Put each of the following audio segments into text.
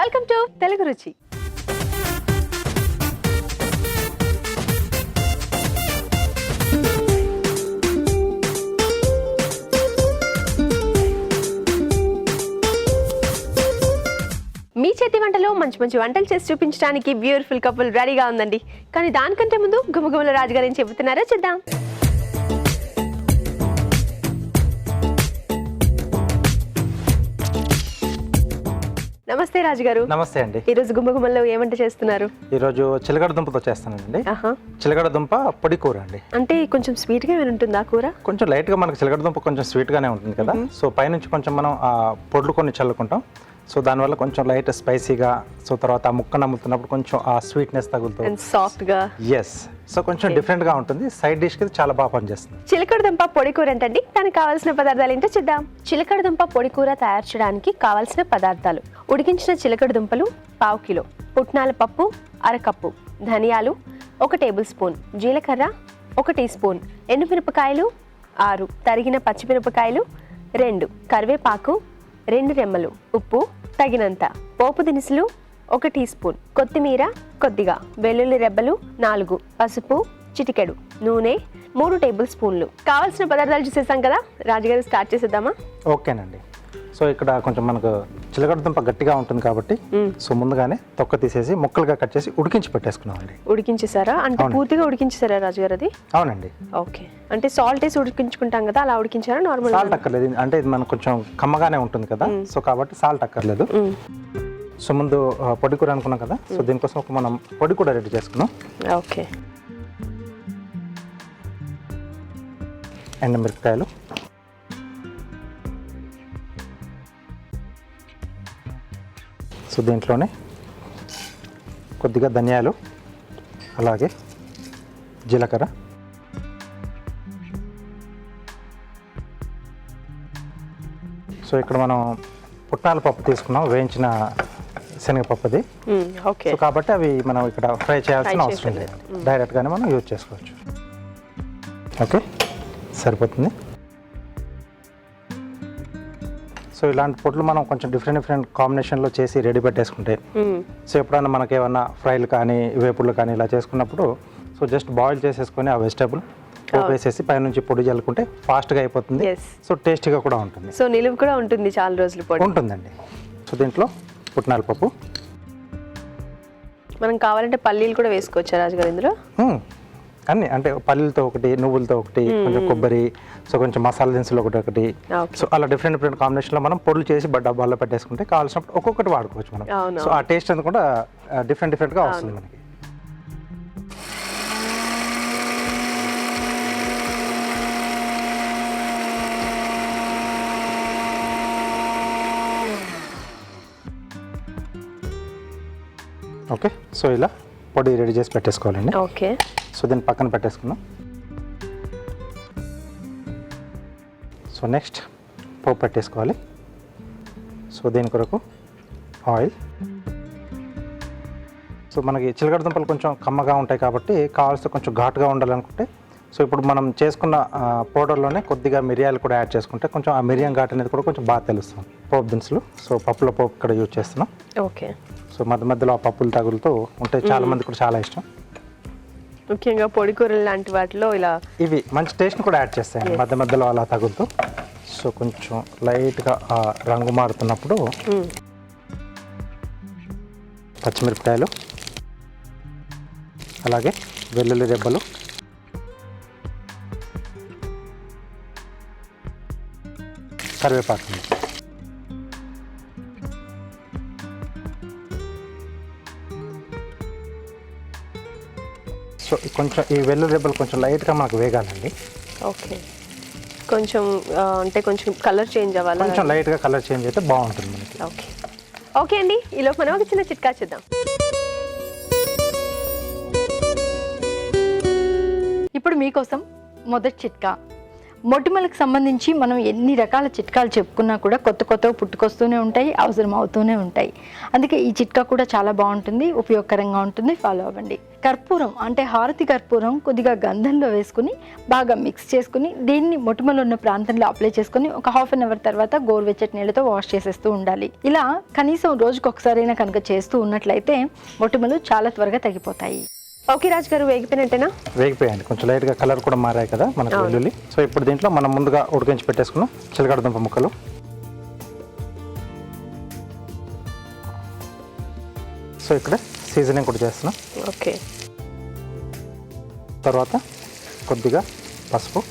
Welcome to Telugu రుచి. మీ చేతి వంటలో మంచి మంచి వంటలు చేసి చూపించడానికి బ్యూటిఫుల్ కపుల్ రెడీగా ఉందండి. కానీ దానికంటే ముందు గుమగుమల రాజుగారు ఏం చెబుతున్నారో చూద్దాం. నమస్తే రాజుగారు. నమస్తే అండి. ఈ రోజు గుమ్మగుమ్మల్లో ఏమంట చేస్తున్నారు? ఈ రోజు చిలకడ దుంపతో చేస్తానండి. చిలకడ దుంప పొడి కూర అండి. అంటే కొంచెం స్వీట్ గా ఉంటుందా కూర? కొంచెం లైట్ గా మనకి చిలకడ దుంప కొంచెం స్వీట్ గానే ఉంటుంది కదా. సో పైనుంచి కొంచెం మనం ఆ పొడులు కొన్ని చల్లుకుంటాం. సో దానివల్ల కొంచెం లైట్ స్పైసీగా, సో తర్వాత ఆ ముక్క నమ్ముతున్నప్పుడు కొంచెం ఆ స్వీట్నెస్ తగులుతుంది, సాఫ్ట్ గా. ఎస్, సో కొంచెం డిఫరెంట్ గా ఉంటుంది. సైడ్ డిష్ కి చాలా బాగా పనిచేస్తుంది. చిలకడ దుంప పొడి కూర ఏంటండి? దానికి కావాల్సిన పదార్థాలు ఏంటో చూద్దాం. చిలకడ దుంప పొడి కూర తయారు చేయడానికి కావాల్సిన పదార్థాలు: ఉడికించిన చిలకడ దుంపలు 1/2 కిలో, పుట్నాల పప్పు 1/2 కప్పు, ధనియాలు 1 టేబుల్ స్పూన్, జీలకర్ర 1 టీ స్పూన్, ఎండుమిరపకాయలు 6, తరిగిన పచ్చిమిరపకాయలు 2, కరివేపాకు 2 రెమ్మలు, ఉప్పు తగినంత, పోపు దినుసులు 1 టీ స్పూన్, కొత్తిమీర కొద్దిగా, వెల్లుల్లి రెబ్బలు 4, పసుపు చిటికెడు, నూనె 3 టేబుల్ స్పూన్లు. కావాల్సిన పదార్థాలు చూసేసాం కదా, రాజుగారు స్టార్ట్ చేసేద్దామా? ఓకేనండి. సో ఇక్కడ కొంచెం మనకు చిలకడ దుంప గట్టిగా ఉంటుంది కాబట్టి సో ముందుగానే తొక్క తీసేసి ముక్కలుగా కట్ చేసి ఉడికించి పెట్టేసుకున్నాం అండి. ఉడికించేసారా? అంటే పూర్తిగా ఉడికించేసారా రాజుగారు అది? అవునండి. ఓకే, అంటే సాల్ట్ వేసి ఉడికించుకుంటాం కదా, అలా ఉడికించారా? నార్మల్ సాల్ట్ అక్కర్లేదు, అంటే ఇది మనకు కొంచెం కమ్మగానే ఉంటుంది కదా, సో కాబట్టి సాల్ట్ అక్కర్లేదు. సో ముందు పొడి కూర అనుకున్నాం కదా, సో దీనికోసం ఒక మనం పొడి కూడా రెడీ చేసుకున్నాం. ఓకే, ఎండుమిరపకాయలు, సో దీంట్లోనే కొద్దిగా ధనియాలు, అలాగే జీలకర్ర, సో ఇక్కడ మనం పుట్నాల పప్పు తీసుకున్నాం, వేయించిన శనగపప్పుది. సో కాబట్టి అవి మనం ఇక్కడ ఫ్రై చేయాల్సిన అవసరం లేదు, డైరెక్ట్గానే మనం యూజ్ చేసుకోవచ్చు. ఓకే, సరిపోతుంది. సో ఇలాంటి పొట్లు మనం కొంచెం డిఫరెంట్ కాంబినేషన్లో చేసి రెడీ పెట్టేసుకుంటే, సో ఎప్పుడైనా మనకి ఏమన్నా ఫ్రైలు కానీ వేపుళ్ళు కానీ ఇలా చేసుకున్నప్పుడు సో జస్ట్ బాయిల్ చేసేసుకొని ఆ వెజిటేబుల్ వేసేసి పైనుంచి పొడి చల్లుకుంటే ఫాస్ట్గా అయిపోతుంది. సో టేస్టీగా కూడా ఉంటుంది. సో నిలువ కూడా ఉంటుంది, చాలా రోజులు ఉంటుందండి. సో దీంట్లో పుట్నాల పప్పు, మనం కావాలంటే పల్లీలు కూడా వేసుకోవచ్చా రాజుగారు ఇందులో? అన్ని, అంటే పల్లీలతో ఒకటి, నువ్వులతో ఒకటి, కొంచెం కొబ్బరి, సో కొంచెం మసాలా దినుసులు ఒకటి. సో అలా డిఫరెంట్ కాంబినేషన్లో మనం పొడులు చేసి డబ్బాల్లో పెట్టేసుకుంటే కావాల్సినప్పుడు ఒక్కొక్కటి వాడుకోవచ్చు మనం. సో ఆ టేస్ట్ అంతా కూడా డిఫరెంట్గా వస్తుంది మనకి. ఓకే, సో ఇలా పొడి రెడీ చేసి పెట్టేసుకోవాలండి. ఓకే, సో దీన్ని పక్కన పెట్టేసుకుందాం. సో నెక్స్ట్ పోపు పెట్టేసుకోవాలి. సో దీని కొరకు ఆయిల్. సో మనకి చిలకడ దుంపలు కొంచెం కమ్మగా ఉంటాయి కాబట్టి కావాల్సి కొంచెం ఘాటుగా ఉండాలనుకుంటే, సో ఇప్పుడు మనం చేసుకున్న పౌడర్లోనే కొద్దిగా మిరియాలు కూడా యాడ్ చేసుకుంటే కొంచెం ఆ మిరియం ఘాటు అనేది కూడా కొంచెం బాగా తెలుస్తుంది. పోపు దినుసులు, సో పప్పులో పోపు ఇక్కడ యూజ్ చేస్తున్నాం. ఓకే, సో మధ్యలో ఆ పప్పులు తగులుతూ ఉంటే చాలా మంది కూడా చాలా ఇష్టం. ముఖ్యంగా పొడి కూరలు లాంటి వాటిలో ఇలా ఇవి మంచి టేస్ట్ని కూడా యాడ్ చేస్తాయి మధ్యలో అలా తగులుతూ. సో కొంచెం లైట్గా ఆ రంగు మారుతున్నప్పుడు పచ్చిమిరపకాయలు, అలాగే వెల్లుల్లి రెబ్బలు, కరివేపాకు. సో కొంచెం ఈ వెల్లుల్లి రెబ్బలు కొంచెం లైట్గా మనకు వేగాలండి. ఓకే, కొంచెం అంటే కొంచెం కలర్ చేంజ్ అవ్వాలి, కొంచెం లైట్గా కలర్ చేంజ్ అయితే బాగుంటుంది మనకి. ఓకే ఓకే అండి, ఈలోపు మనం ఒక చిన్న చిట్కా చూద్దాం. ఇప్పుడు మీకోసం మొదటి చిట్కా: మొటిమలకు సంబంధించి మనం ఎన్ని రకాల చిట్కాలు చెప్పుకున్నా కూడా కొత్త కొత్తవి పుట్టుకొస్తూనే ఉంటాయి, అవసరం అవుతూనే ఉంటాయి. అందుకే ఈ చిట్కా కూడా చాలా బాగుంటుంది, ఉపయోగకరంగా ఉంటుంది, ఫాలో అవ్వండి. కర్పూరం అంటే హారతి కర్పూరం కొద్దిగా గంధంలో వేసుకుని బాగా మిక్స్ చేసుకుని దీన్ని మొటిమలు ఉన్న ప్రాంతంలో అప్లై చేసుకుని ఒక హాఫ్ అన్ అవర్ తర్వాత గోరువెచ్చటి నీళ్ళతో వాష్ చేసేస్తూ ఉండాలి. ఇలా కనీసం రోజుకు ఒకసారైనా కనుక చేస్తూ ఉన్నట్లయితే మొటిమలు చాలా త్వరగా తగ్గిపోతాయి. ఓకే రాజు గారు, వేగిపోయినట్టేనా? వేగిపోయాయండి, కొంచెం లైట్గా కలర్ కూడా మారాయి కదా మనకు వెల్లుల్లి. సో ఇప్పుడు దీంట్లో మనం ముందుగా ఉడికించి పెట్టేసుకున్నాం చిలకడ దుంప ముక్కలు. సో ఇక్కడ సీజనింగ్ కూడా చేస్తున్నాం. ఓకే. తర్వాత కొద్దిగా పసుపు,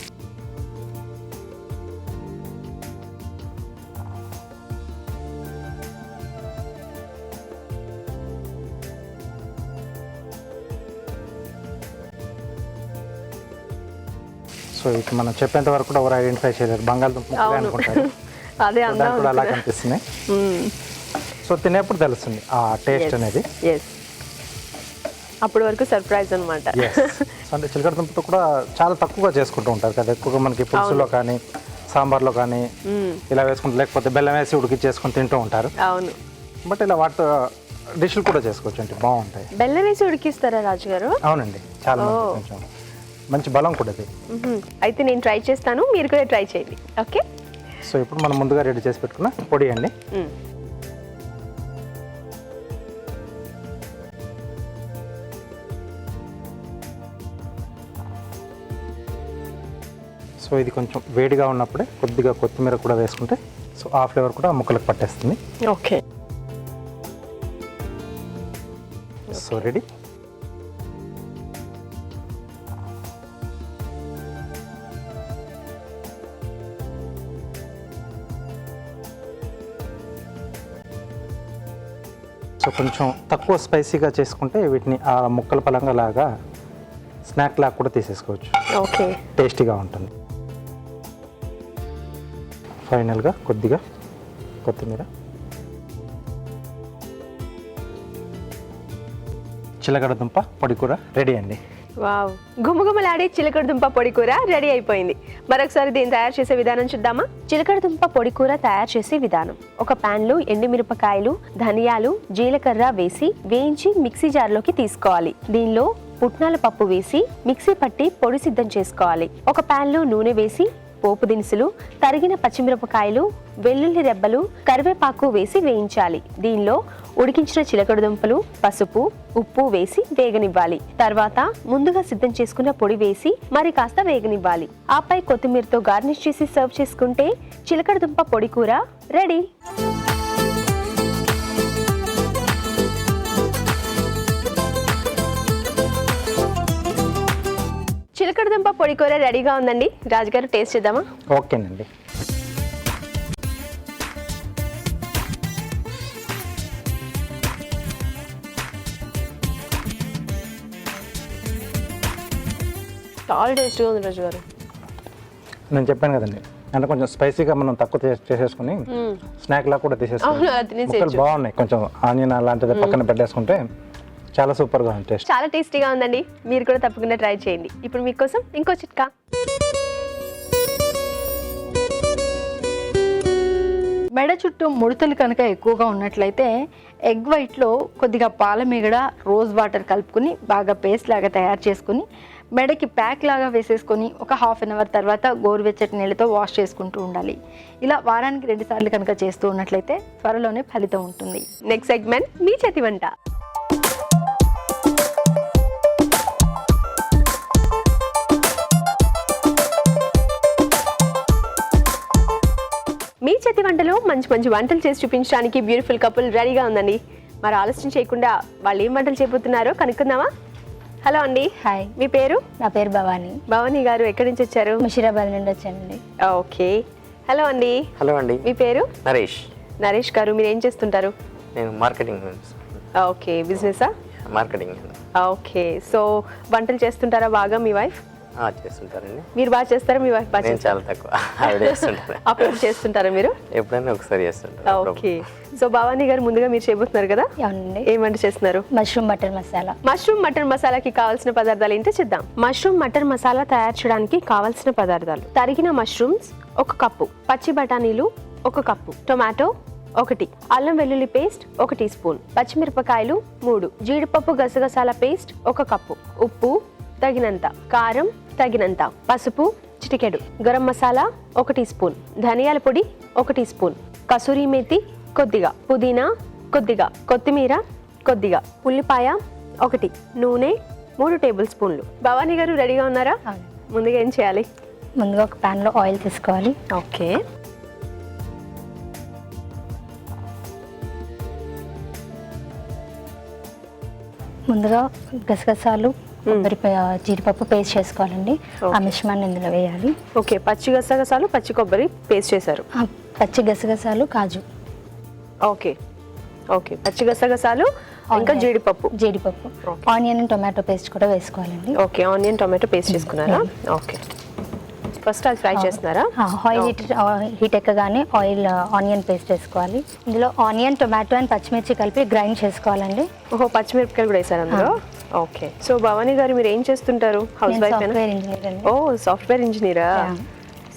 సో ఇక మనం చెప్పేంత వరకు కూడా ఎవరు ఐడెంటిఫై చేయలేరు, బంగాళదుంప ముక్కలే అనుకుంటారు. అదే దానికి కూడా అలా కనిపిస్తున్నాయి. సో తినేప్పుడు తెలుస్తుంది ఆ టేస్ట్ అనేది. అప్పటి వరకు సర్ప్రైజ్ అనమాట. అంటే చిలకడ దుంపతో కూడా చాలా తక్కువగా చేసుకుంటూ ఉంటారు కదా, ఎక్కువగా మనకి పులుసులో కానీ సాంబార్లో కానీ ఇలా వేసుకుంటారు, లేకపోతే బెల్లం వేసి ఉడికిచ్చేసుకొని తింటూ ఉంటారు. అవును. బట్ ఇలా వాటితో డిష్లు కూడా చేసుకోవచ్చు అంటే బాగుంటాయి. బెల్లం వేసి ఉడికిస్తారా రాజు గారు? అవునండి, చాలా కొంచెం మంచి బలం కూడా అది. అయితే నేను ట్రై చేస్తాను, మీరు కూడా ట్రై చేయండి. ఓకే. సో ఇప్పుడు మనం ముందుగా రెడీ చేసి పెట్టుకున్న పొడి అండి. సో ఇది కొంచెం వేడిగా ఉన్నప్పుడే కొద్దిగా కొత్తిమీర కూడా వేసుకుంటే సో ఆ ఫ్లేవర్ కూడా ముక్కలకు పట్టేస్తుంది. ఓకే. So ready. సో కొంచెం తక్కువ స్పైసీగా చేసుకుంటే వీటిని ఆ ముక్కల పలంగా లాగా స్నాక్ లాగా కూడా తీసేసుకోవచ్చు. ఓకే. టేస్టీగా ఉంటుంది. ఫైనల్గా కొద్దిగా కొత్తిమీర. చిలకడ దుంప పొడి కూర రెడీ అండి. వావ్, గుమగుమలాడే చిలకడ దుంప పొడి కూర రెడీ అయిపోయింది. మరొకసారి దీన్ని తయారు చేసే విధానం చూద్దామా? చిలకడ దుంప పొడి కూర తయారు చేసే విధానం: ఒక పాన్ లో ఎండుమిరపకాయలు, ధనియాలు, జీలకర్ర వేసి వేయించి మిక్సీ జార్లోకి తీసుకోవాలి. దీనిలో పుట్నాల పప్పు వేసి మిక్సీ పట్టి పొడి సిద్ధం చేసుకోవాలి. ఒక పాన్ లో నూనె వేసి పోపు దినుసులు, తరిగిన పచ్చిమిరపకాయలు, వెల్లుల్లి రెబ్బలు, కరివేపాకు వేసి వేయించాలి. దీనిలో ఉడికించిన చిలకడ దుంపలు, పసుపు, ఉప్పు వేసి వేగనివ్వాలి. తర్వాత ముందుగా సిద్ధం చేసుకున్న పొడి వేసి మరి కాస్త వేగనివ్వాలి. ఆపై కొత్తిమీరతో గార్నిష్ చేసి సర్వ్ చేసుకుంటే చిలకడ దుంప పొడి కూర రెడీ. చిలకడ దుంప పొడి కూర రెడీగా ఉందండి. రాజుగారు టేస్ట్ చేద్దామా? ఓకేనండి. చాలా టేస్ట్గా ఉంది రాజు గారు. నేను చెప్పాను కదండి, అంటే కొంచెం స్పైసీగా మనం తక్కువ చేసేసుకుని స్నాక్ లా కూడా తీసేసుకుని ముక్కలు బాగున్నాయి. కొంచెం ఆనియన్ అలాంటిది పక్కన పెట్టేసుకుంటే చాలా సూపర్గా ఉంది టేస్ట్. చాలా టేస్టీగా ఉందండి. మీరు కూడా తప్పకుండా ట్రై చేయండి. ఇప్పుడు మీకోసం ఇంకో చిట్కా. మెడ చుట్టూ ముడతలు కనుక ఎక్కువగా ఉన్నట్లయితే ఎగ్ వైట్లో కొద్దిగా పాల మీగడ, రోజ్ వాటర్ కలుపుకుని బాగా పేస్ట్ లాగా తయారు చేసుకుని మెడకి ప్యాక్ లాగా వేసేసుకొని ఒక హాఫ్ అన్ అవర్ తర్వాత గోరువెచ్చటి నీళ్ళతో వాష్ చేసుకుంటూ ఉండాలి. ఇలా వారానికి 2 సార్లు కనుక చేస్తూ ఉన్నట్లయితే త్వరలోనే ఫలితం ఉంటుంది. నెక్స్ట్ సెగ్మెంట్ మీ చేతి వంట. మీ చేతి వంటలో మంచి మంచి వంటలు చేసి చూపించడానికి బ్యూటిఫుల్ కపుల్ రెడీగా ఉందండి. మరి ఆలస్యం చేయకుండా వాళ్ళు ఏం వంటలు చేయబోతున్నారో కనుక్కుందామా? హలో అండి. హాయ్, మీ పేరు? నా పేరు భవాని. భవానీ గారు ఎక్కడి నుంచి వచ్చారు? ముషీరాబాద్ నుండి వచ్చానండి. ఓకే. హలో అండి. హలో అండి. మీ పేరు? నరేష్. నరేష్ గారు, మీరు ఏం చేస్తుంటారు? నేను మార్కెటింగ్. ఓకే, బిజినెసా? మార్కెటింగ్. ఓకే. సో వంటలు చేస్తుంటారా బాగా మీ వైఫ్? చేస్తుంటారండి. మీరు బాగా చేస్తారా, మీ వైఫ్ బాగా నేను చేస్తారా? చాలా తక్కువ ఆవిడ చేస్తుంటారు. అప్పుడు చేస్తుంటారా మీరు? ఎప్పుడైనా ఒకసారి చేస్తుంటారు. ఓకే. సో భవానీ గారు ముందుగా మీరు చేయబోతున్నారు కదా, అవునండి. ఏం వంట చేస్తున్నారు? Mushroom butter masala. Mushroom mutton మసాలాకి కావాల్సిన పదార్థాలు ఏంటో చూద్దాం. మష్రూమ్ మటన్ మసాలా తయారు చేయడానికి కావాల్సిన పదార్థాలు: తరిగిన మష్రూమ్స్ 1 కప్పు, పచ్చి బఠానీలు 1 కప్పు, టొమాటో 1, అల్లం వెల్లుల్లి పేస్ట్ 1 టీ స్పూన్, పచ్చిమిరపకాయలు 3, జీడిపప్పు గసగసాల పేస్ట్ 1 కప్పు, ఉప్పు తగినంత, కారం తగినంత, పసుపు చిటికెడు, గరం మసాలా 1 టీ స్పూన్, ధనియాల పొడి 1 టీ స్పూన్, కసూరి మేతి కొద్దిగా, పుదీనా కొద్దిగా, కొత్తిమీర కొద్దిగా, ఉల్లిపాయ 1, నూనె 3 టేబుల్ స్పూన్లు. భవానీ గారు రెడీగా ఉన్నారా? అవును. ముందుగా ఏం చేయాలి? ముందుగా ఒక ప్యాన్లో ఆయిల్ తీసుకోవాలి. ఓకే. ముందుగా గసగసాలు, జీడిపప్పు పేస్ట్ చేసుకోవాలండి. ఆ మిశ్రమాన్ని ఇందులో వేయాలి. ఓకే, పచ్చి గసగసాలు, పచ్చి కొబ్బరి పేస్ట్ చేశారు. పచ్చి గసగసాలు, కాజు, ఓకే ఓకే, పచ్చి గసగసాలు ఇంకా జీడిపప్పు. ఆనియన్ అండ్ టొమాటో పేస్ట్ కూడా వేసుకోవాలండి. ఓకే, ఆనియన్ టొమాటో పేస్ట్ చేసుకున్నారా? ఓకే, ఫస్ట్ అది ఫ్రై చేస్తున్నారా? ఆయిల్ హీట్ ఎక్కగానే ఆనియన్ పేస్ట్ వేసుకోవాలి. ఇందులో ఆనియన్, టొమాటో అండ్ పచ్చిమిర్చి కలిపి గ్రైండ్ చేసుకోవాలండి. ఓహో, పచ్చిమిరపకాయలు కూడా వేసారు అందులో. ఓకే. సో భవానీ గారు మీరు ఏం చేస్తుంటారు? House wife? సాఫ్ట్వేర్ ఇంజనీర్ అండి. ఓ, సాఫ్ట్వేర్ ఇంజనీరా?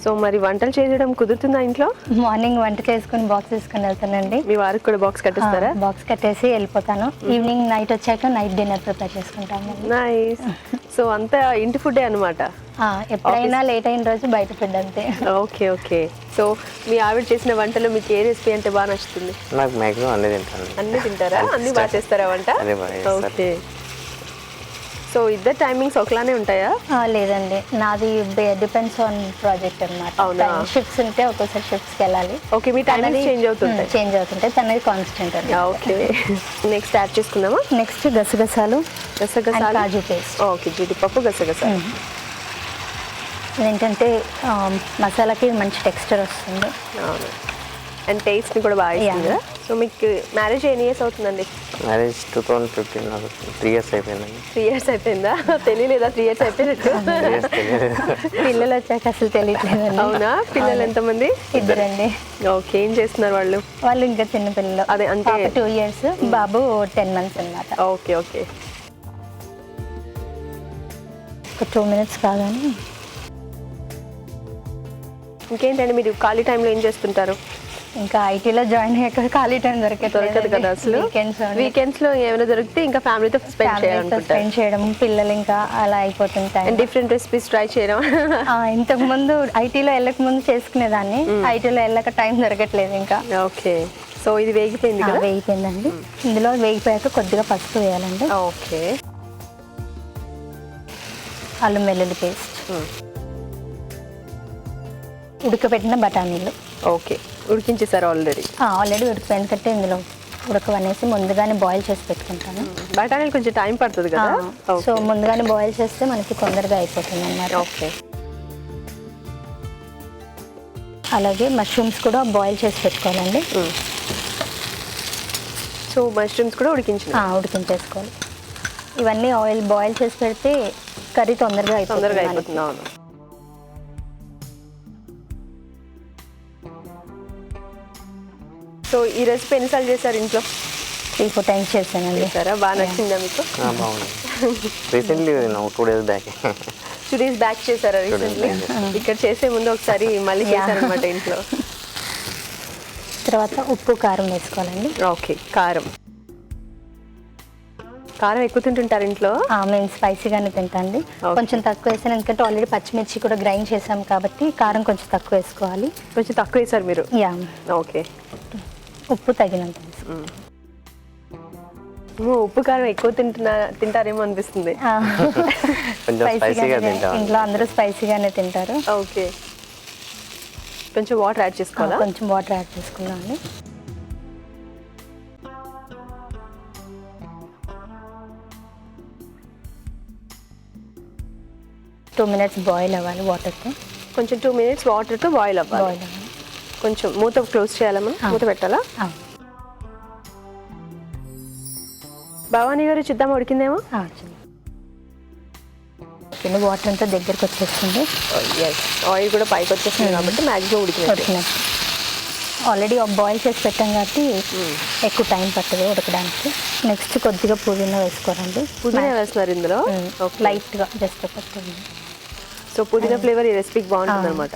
సో మరి వంటలు చేయడం కుదురుతుందా ఇంట్లో? మార్నింగ్ వంట చేసుకుని బాక్స్ తీసుకుని వెళ్తానండి. మీ వారికి కూడా బాక్స్ కట్టిస్తారా? బాక్స్ కట్టేసి వెళ్ళిపోతాను. ఈవినింగ్ నైట్ వచ్చాక నైట్ డిన్నర్ ప్రిపేర్ చేసుకుంటాము. నైస్. సో అంతా ఇంటి ఫుడ్డే అనమాట. ఎప్పుడైనా లేట్ అయిన రోజు బయట ఫుడ్ అంతే. Okay okay. సో మీ ఆవిడ చేసిన వంటలో మీకు ఏ రెసిపీ అంటే బాగా నచ్చుతుంది? నాకు మ్యాక్సిమం అన్నీ తింటాను. అన్ని తింటారా? అన్ని బాగా చేస్తారా వంట? అదే బాగా చేస్తారు. ఓకే. సో ఇద్దరు టైమింగ్స్ ఒకలానే ఉంటాయా? లేదండి, నాది డిపెండ్స్ ఆన్ ప్రాజెక్ట్ అనమాట. అవునా? షిఫ్ట్స్ ఉంటే ఒక్కోసారి షిఫ్ట్స్కి వెళ్ళాలి. ఓకే, మీ టైమింగ్స్ చేంజ్ అవుతుంటాయి. చేంజ్ అవుతుంటాయి. తనది కాన్స్టెంట్ అండి. ఓకే. నెక్స్ట్ యాడ్ చేసుకుందామా? నెక్స్ట్ గసగసాలు, గసగసాలు, కాజు పేస్ట్. ఓకే, జీడిపప్పు, గసగసాలు. ఏంటంటే మసాలాకి మంచి టెక్స్చర్ వస్తుంది. అవును, అండ్ టేస్ట్ని కూడా బాగా ఇస్తుంది కదా. సో మీకు మ్యారేజ్ ఎన్ని ఇయర్స్ అవుతుందండి? మ్యారేజ్ 2015, నాకు 3 years అయిపోయిందండి. 3 years అయిపోయిందా? తెలియలేదా 3 years అయిపోయినట్టు? 3 years తెలియదు. పిల్లలు వచ్చాక అసలు తెలియట్లేదండి. అవునా? పిల్లలు ఎంతమంది? 2 అండి. ఓకే, ఏం చేస్తున్నారు వాళ్ళు? వాళ్ళు ఇంకా చిన్న పిల్లలు. అదే అంటే 2 years, బాబు 10 months అన్నమాట. Okay okay. ఒక 2 minutes కాగానే ఇంకేంటండి మీరు ఖాళీ టైంలో ఏం చేస్తుంటారు? ఇంకా ఐటీలో జాయిన్ అయ్యాక ఖాళీ టైం దొరకదు కదా అసలు. వీకెండ్స్ లో ఏమైనా దొరికితే ఇంకా ఫ్యామిలీతో స్పెండ్ చేయాలనుకుంటారు. స్పెండ్ చేయడం, పిల్లలు ఇంకా అలా అయిపోతుంటాయి. అండ్ డిఫరెంట్ రెసిపీస్ ట్రై చేయడం. ఇంతకు ముందు ఐటీలో వెళ్ళక ముందు చేసుకునేదాన్ని. ఐటీలో వెళ్ళక టైం దొరకట్లేదు ఇంకా. ఓకే. సో ఇది వేగిపోయింది కదా? వేగిపోయిందండి. ఇందులో వేగిపోయాక కొద్దిగా పసుపు వేయాలండి. ఓకే. అల్లం వెల్లుల్లి పేస్ట్, ఉడకబెట్టిన బఠానీలు. Okay, ఉడికించేసారు already? ఆల్రెడీ ఉడికిపోయింది. ఎందుకంటే ఇందులో ఉడకవనేసి ముందుగానే బాయిల్ చేసి పెట్టుకుంటాను. బఠానీలు కొంచెం టైం పడుతుంది కదా? సో ముందుగానే బాయిల్ చేస్తే మనకి తొందరగా అయిపోతుంది అన్నమాట. ఓకే. అలాగే మష్రూమ్స్ కూడా బాయిల్ చేసి పెట్టుకోవాలండి. సో మష్రూమ్స్ కూడా ఉడికించేసుకోవాలి. ఇవన్నీ ఆయిల్ బాయిల్ చేసి పెడితే కర్రీ తొందరగా అయిపోతుంది. అవును. సో ఈ రెసిపీ ఎన్నిసార్లు చేశారు ఇంట్లో? 3-4 times చేశానండి. చేశారా? బాగా నచ్చిందా మీకు? బాగుంది. Recently 2 days back 2 days back చేశారా రీసెంట్లీ? ఇక్కడ చేసే ముందు ఒకసారి మళ్ళీ చేశారనమాట ఇంట్లో. తర్వాత ఉప్పు, కారం వేసుకోవాలండి. ఓకే, కారం ఎక్కువ తింటుంటారు ఇంట్లో? మేము స్పైసీగానే తింటాండి. కొంచెం తక్కువ వేసాను, ఎందుకంటే ఆల్రెడీ పచ్చిమిర్చి కూడా గ్రైండ్ చేసాం కాబట్టి కారం కొంచెం తక్కువ వేసుకోవాలి. కొంచెం తక్కువ వేసారు మీరు? యా. ఓకే. ఉప్పు తగినంత. ఉప్పు కారం ఎక్కువ తింటారేమో అనిపిస్తుంది. ఇంట్లో అందరూ స్పైసీగానే తింటారు. ఓకే. కొంచెం వాటర్ యాడ్ చేసుకోవాలా? కొంచెం వాటర్ యాడ్ చేసుకున్నాను. టూ మినిట్స్ బాయిల్ అవ్వాలి వాటర్తో. కొంచెం 2 minutes వాటర్తో బాయిల్ అవ్వాలి. కొంచెం మూత క్లోజ్ చేయాలమ్మా? మూత పెట్టాలా? భవానీ గారు చూద్దామా ఉడికిందేమో? ఓకే వాటర్ అంతా దగ్గరికి వచ్చేస్తుంది. ఎస్, ఆయిల్ కూడా పైకి వచ్చేస్తుంది కాబట్టి మ్యాక్సిమం ఉడికినట్టు. ఉడికినట్టు ఆల్రెడీ బాయిల్ చేసి పెట్టాం కాబట్టి ఎక్కువ టైం పట్టదు ఉడకడానికి. నెక్స్ట్ కొద్దిగా పుదీనా వేసుకోవాలండి. పుదీనా వేస్తున్నారు ఇందులో? లైట్గా జస్ట్ పడుతుంది. సో పుదీనా ఫ్లేవర్ ఈ రెసిపీకి బాగుంటుంది అనమాట.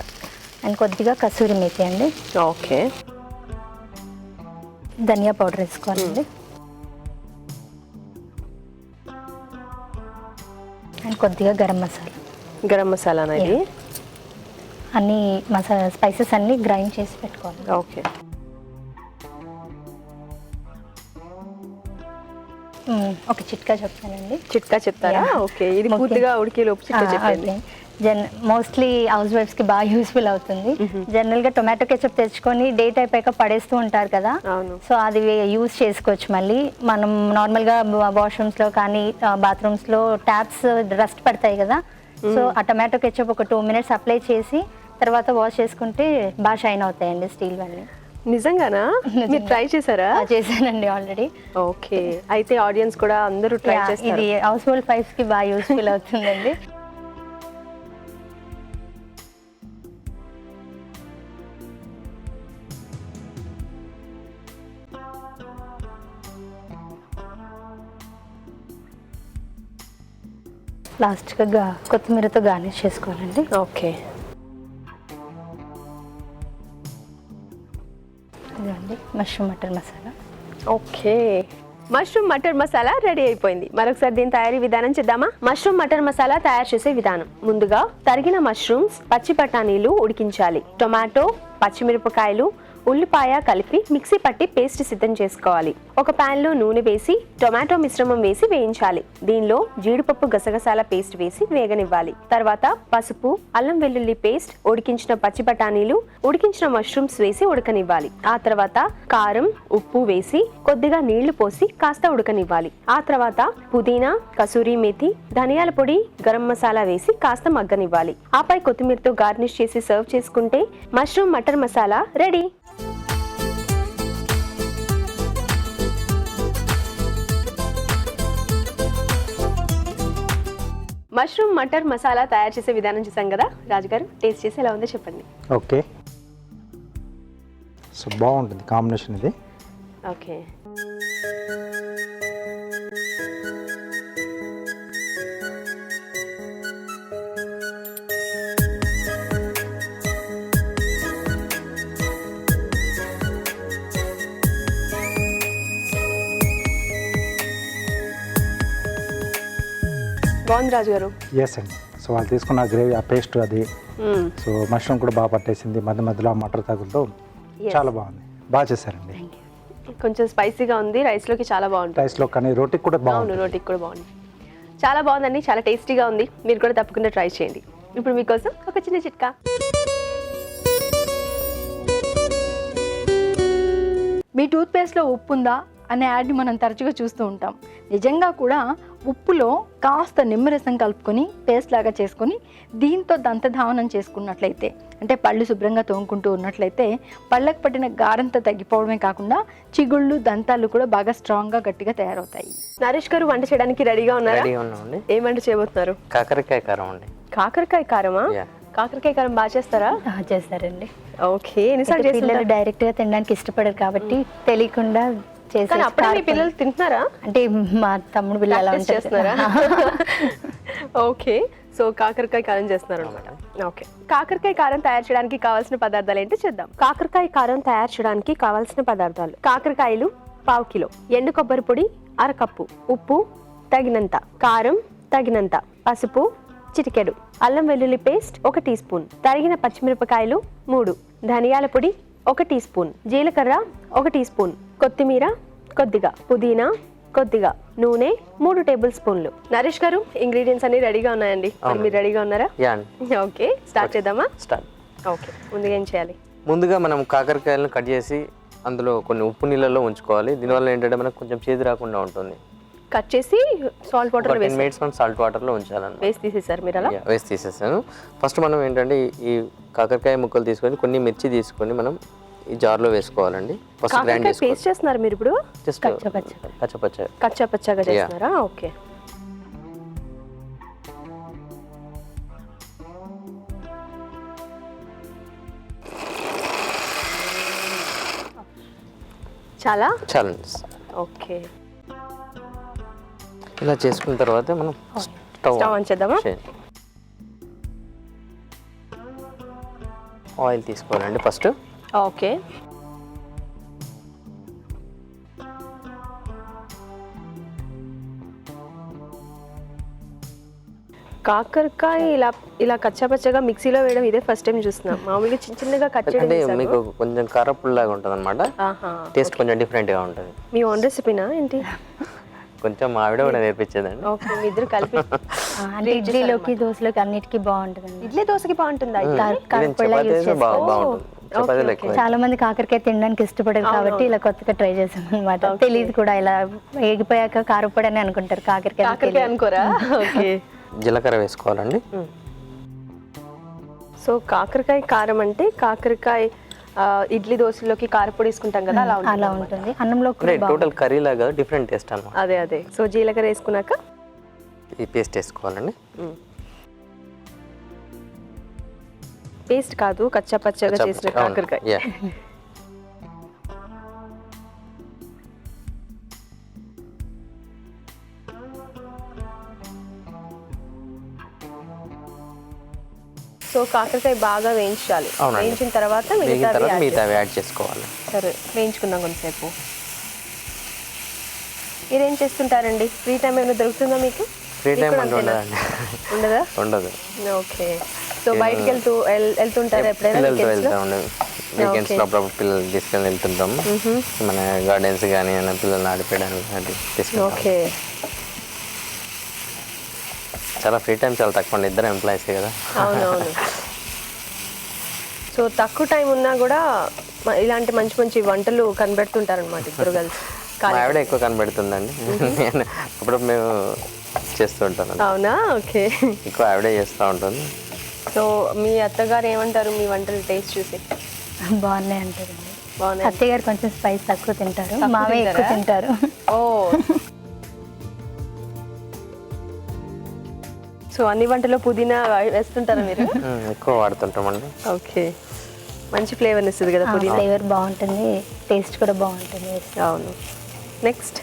అండ్ కొద్దిగా కసూరి మేతి అండి. ఓకే. ధనియా పౌడర్ వేసుకోవాలండి. అండ్ కొద్దిగా గరం మసాలా. గరం మసాలా అనేది అన్ని మసాలా స్పైసెస్ అన్ని గ్రైండ్ చేసి పెట్టుకోవాలి. ఓకే. ఒక చిట్కా చెప్తానండి. చిట్కా చెప్తారా? ఓకే, ఇది పూర్తిగా ఉడికే లోపు చిట్కా చెప్పండి. మోస్ట్లీ హౌస్ వైఫ్స్కి బాగా యూస్ఫుల్ అవుతుంది. జనరల్గా టొమాటో కెచప్ తెచ్చుకొని డేట్ అయిపోయాక పడేస్తూ ఉంటారు కదా, సో అది యూస్ చేసుకోవచ్చు. మళ్ళీ మనం నార్మల్గా వాష్రూమ్స్లో కానీ బాత్రూమ్స్లో ట్యాప్స్ రస్ట్ పడతాయి కదా, సో ఆ టొమాటో కెచప్ ఒక 2 minutes అప్లై చేసి తర్వాత వాష్ చేసుకుంటే బాగా షైన్ అవుతాయండి స్టీల్ వన్నీ. నిజంగానా? మీరు ట్రై చేశారా? చేశానండి ఆల్రెడీ. ఓకే, అయితే ఆడియన్స్ కూడా అందరూ ట్రై చేస్తారు. ఇది హౌస్ హోల్డ్ వైఫ్స్కి బాగా యూస్ఫుల్ అవుతుందండి. లాస్ట్గా కొత్తిమీరతో గార్నిష్ చేసుకోవాలండి. ఓకే. ఇదండి mushroom matar masala. Okay, mushroom matar masala ready అయిపోయింది. మరొకసారి దీని తయారీ విధానం చేద్దామా? మష్రూమ్ మటర్ మసాలా తయారు చేసే విధానం: ముందుగా తరిగిన మష్రూమ్స్, పచ్చి బఠానీలు ఉడికించాలి. టొమాటో, పచ్చిమిరపకాయలు, ఉల్లిపాయ కలిపి మిక్సీ పట్టి పేస్ట్ సిద్ధం చేసుకోవాలి. ఒక పాన్ లో నూనె వేసి టొమాటో మిశ్రమం వేసి వేయించాలి. దీనిలో జీడిపప్పు, గసగసాల పేస్ట్ వేసి వేగనివ్వాలి. తర్వాత పసుపు, అల్లం వెల్లుల్లి పేస్ట్, ఉడికించిన పచ్చి బఠానీలు, ఉడికించిన మష్రూమ్స్ వేసి ఉడకనివ్వాలి. ఆ తర్వాత కారం, ఉప్పు వేసి కొద్దిగా నీళ్లు పోసి కాస్త ఉడకనివ్వాలి. ఆ తర్వాత పుదీనా, కసూరి మేతి, ధనియాల పొడి, గరం మసాలా వేసి కాస్త మగ్గనివ్వాలి. ఆపై కొత్తిమీరతో గార్నిష్ చేసి సర్వ్ చేసుకుంటే mushroom matar masala ready. Mushroom matar masala తయారు చేసే విధానం చూసాం కదా, రాజుగారు టేస్ట్ చేసి ఎలా ఉందో చెప్పండి. ఓకే, సో బాగుంటుంది కాంబినేషన్ ఇది. ఓకే. బాగుంది రాజుగారు. ఎస్ అండి. సో వాళ్ళు తీసుకున్న గ్రేవీ, ఆ పేస్ట్ అది, సో మష్రూమ్ కూడా బాగా పట్టేసింది. మధ్య మధ్యలో మటర్ తగులుతూ చాలా బాగుంది. బాగా చేశారండి. కొంచెం స్పైసీగా ఉంది, రైస్లోకి చాలా బాగుంటుంది. రైస్లో కానీ రోటీకి కూడా బాగుంది. రోటీకి కూడా బాగుంది. చాలా బాగుందండి, చాలా టేస్టీగా ఉంది. మీరు కూడా తప్పకుండా ట్రై చేయండి. ఇప్పుడు మీకోసం ఒక చిన్న చిట్కా. మీ టూత్పేస్ట్లో ఉప్పు ఉందా అనే యాడ్ని మనం తరచుగా చూస్తూ ఉంటాం. నిజంగా కూడా ఉప్పులో కాస్త నిమ్మరసం కలుపుకొని పేస్ట్ లాగా చేసుకొని దీంతో దంతధావనం చేసుకున్నట్లయితే, అంటే పళ్ళు శుభ్రంగా తోముకుంటూ ఉన్నట్లయితే పళ్ళకు పట్టిన గారంతా తగ్గిపోవడమే కాకుండా చిగుళ్ళు, దంతాలు కూడా బాగా స్ట్రాంగ్గా గట్టిగా తయారవుతాయి. నరేష్ గారు వంట చేయడానికి రెడీగా ఉన్నారా? రెడీ ఉన్నామండి. ఏం వంట చేయబోతున్నారు? కాకరకాయ కారం అండి. కాకరకాయ కారమా? కాకరకాయ కారం బాగా చేస్తారా? చేస్తారండి. ఓకే, ఎన్నిసార్లు చేస్తారు? పిల్లలు డైరెక్ట్ గా తినడానికి ఇష్టపడరు కాబట్టి తెలియకుండా కానీ అప్పుడే మీ పిల్లలు తింటున్నారా? అంటే మా తమ్ముడు పిల్లలు అలా చేస్తున్నారా? ఓకే, సో కాకరకాయ కారం చేస్తున్నారు అనమాట. ఓకే, కాకరకాయ కారం తయారు చేయడానికి కావాల్సిన పదార్థాలు ఏంటి చూద్దాం. కాకరకాయ కారం తయారు చేయడానికి కావాల్సిన పదార్థాలు: కాకరకాయలు 1/4 కిలో, ఎండు కొబ్బరి పొడి 1/2 కప్పు, ఉప్పు తగినంత, కారం తగినంత, పసుపు చిటికెడు, అల్లం వెల్లుల్లి పేస్ట్ 1 టీ స్పూన్, తరిగిన పచ్చిమిరపకాయలు 3, ధనియాల పొడి 1 టీ స్పూన్, జీలకర్ర 1 టీ స్పూన్, కొత్తిమీర కొద్దిగా, పుదీనా కొద్దిగా, నూనె 3 టేబుల్ స్పూన్లు. నరేష్ గారు, ఇంగ్రీడియంట్స్ అన్ని రెడీగా ఉన్నాయండి. మీరు రెడీగా ఉన్నారా? ఓకే, స్టార్ట్ చేద్దామా? స్టార్ట్. ఓకే, ముందుగా ఏం చేయాలి? ముందుగా మనం కాకరకాయలను కట్ చేసి అందులో కొన్ని ఉప్పు నీళ్ళలో ఉంచుకోవాలి. దీనివల్ల ఏంటంటే మనకు కొంచెం చేదు రాకుండా ఉంటుంది. కట్ చేసి సాల్ట్ వాటర్ 10 minutes మనం సాల్ట్ వాటర్లో ఉంచాలన్నమాట. వేసి తీసేసారు మీరు అలా? వేసి తీసేసాను. ఫస్ట్ మనం ఏంటంటే ఈ కాకరకాయ ముక్కలు తీసుకొని కొన్ని మిర్చి తీసుకొని మనం ఈ జార్లో వేసుకోవాలండి. ఫస్ట్ గ్రైండ్ చేసుకోవాలి. పేస్ట్ చేస్తున్నారు మీరు ఇప్పుడు? జస్ట్ కచ్చపచ్చగా చేస్తున్నారా? ఓకే. చాలా చాలండి. ఓకే. ఇలా చేసుకున్న తర్వాత మనం స్టవ్ ఆన్ చేద్దామా? ఆయిల్ తీసుకోవాలండి ఫస్ట్. ఓకే. కాకరకాయ ఇలా ఇలా కచ్చాపచ్చగా మిక్సీలో వేయడం ఇదే ఫస్ట్ టైం చూస్తున్నాం. మామూలుగా చిన్న చిన్నగా కట్ చేయడం అంటే చూసాను. మీకు కొంచెం కారపుల్లాగా ఉంటుంది అనమాట. ఆహా. టేస్ట్ కొంచెం డిఫరెంట్గా ఉంటుంది. మీ ఓన్ రెసిపీనా ఏంటి? కొంచెం మా ఆవిడ కూడా నేర్పించేదండి. ఓకే, మీ ఇద్దరు కలిపి. అంటే ఇడ్లీలోకి దోశలోకి అన్నిటికీ బాగుంటుందండి. ఇడ్లీ దోశకి బాగుంటుందా? కారపొడి యూజ్ చేసుకోవచ్చు. బాగుంటుంది. చపాతీలు ఎక్కువ. చాలా మంది కాకరకాయ తినడానికి ఇష్టపడరు కాబట్టి ఇలా కొత్తగా ట్రై చేసాం అనమాట. తెలియదు కూడా, ఇలా వేగిపోయాక కారపొడి అని అనుకుంటారు, కాకరకాయ అనుకోరా? ఓకే. జీలకర్ర వేసుకోవాలండి. సో కాకరకాయ కారం అంటే కాకరకాయ ఇడ్లీ దోశలోకి కారపొడి వేసుకుంటాం కదా, అలా ఉంటుంది. అన్నంలో టోటల్ కర్రీ లాగా డిఫరెంట్ టేస్ట్ అనమాట. అదే. సో జీలకర్ర వేసుకున్నాక ఈ పేస్ట్ వేసుకోవాలండి. పేస్ట్ కాదు, కచ్చా పచ్చగా చేసిన కాకరకాయ. సో కాకరకాయ బాగా వేయించాలి. వేయించిన తర్వాత మిగతా యాడ్ చేసుకోవాలి. సరే, వేయించుకుందాం కొంతసేపు. మీరేం చేస్తుంటారండి? ఫ్రీ టైం ఏమైనా దొరుకుతుందా మీకు? ఫ్రీ టైం అంటే ఉండదండి. ఉండదా? ఉండదు. ఓకే. సో బయటకి వెళ్తుంటారా ఎప్పుడైనా? పిల్లలతో వెళ్తా ఉండదు. వీకెండ్స్ లో అప్పుడప్పుడు పిల్లలు తీసుకొని వెళ్తుంటాము. మన గార్డెన్స్ కానీ పిల్లల్ని ఆడిపోయడానికి తీసుకుంటాం. ఓకే. చాలా ఫ్రీ టైం చాలా తక్కువ అండి. ఇద్దరు ఎంప్లాయీస్ కదా. అవునవును. సో తక్కువ టైం ఉన్నా కూడా ఇలాంటి మంచి మంచి వంటలు కనిపెడుతుంటారనమాట ఇద్దరు కలిసి. మా ఆవిడ ఎక్కువ కనబెడుతుందండి. నేను అప్పుడు మేము చేస్తూ ఉంటాను. అవునా? ఓకే. ఎక్కువ ఆవిడే చేస్తూ ఉంటుంది. సో మీ అత్తగారు ఏమంటారు మీ వంటలు టేస్ట్ చూసి? బాగున్నాయి అంటారండి. బాగున్నాయి. అత్తయ్య గారు కొంచెం స్పైస్ తక్కువ తింటారు, మామయ్య ఎక్కువ తింటారు. ఓ. సో అన్ని వంటలో పుదీనా వేస్తుంటారా మీరు? ఎక్కువ వాడుతుంటామండి. ఓకే. మంచి ఫ్లేవర్ ఇస్తుంది కదా పుదీనా. ఫ్లేవర్ బాగుంటుంది, టేస్ట్ కూడా బాగుంటుంది. అవును. నెక్స్ట్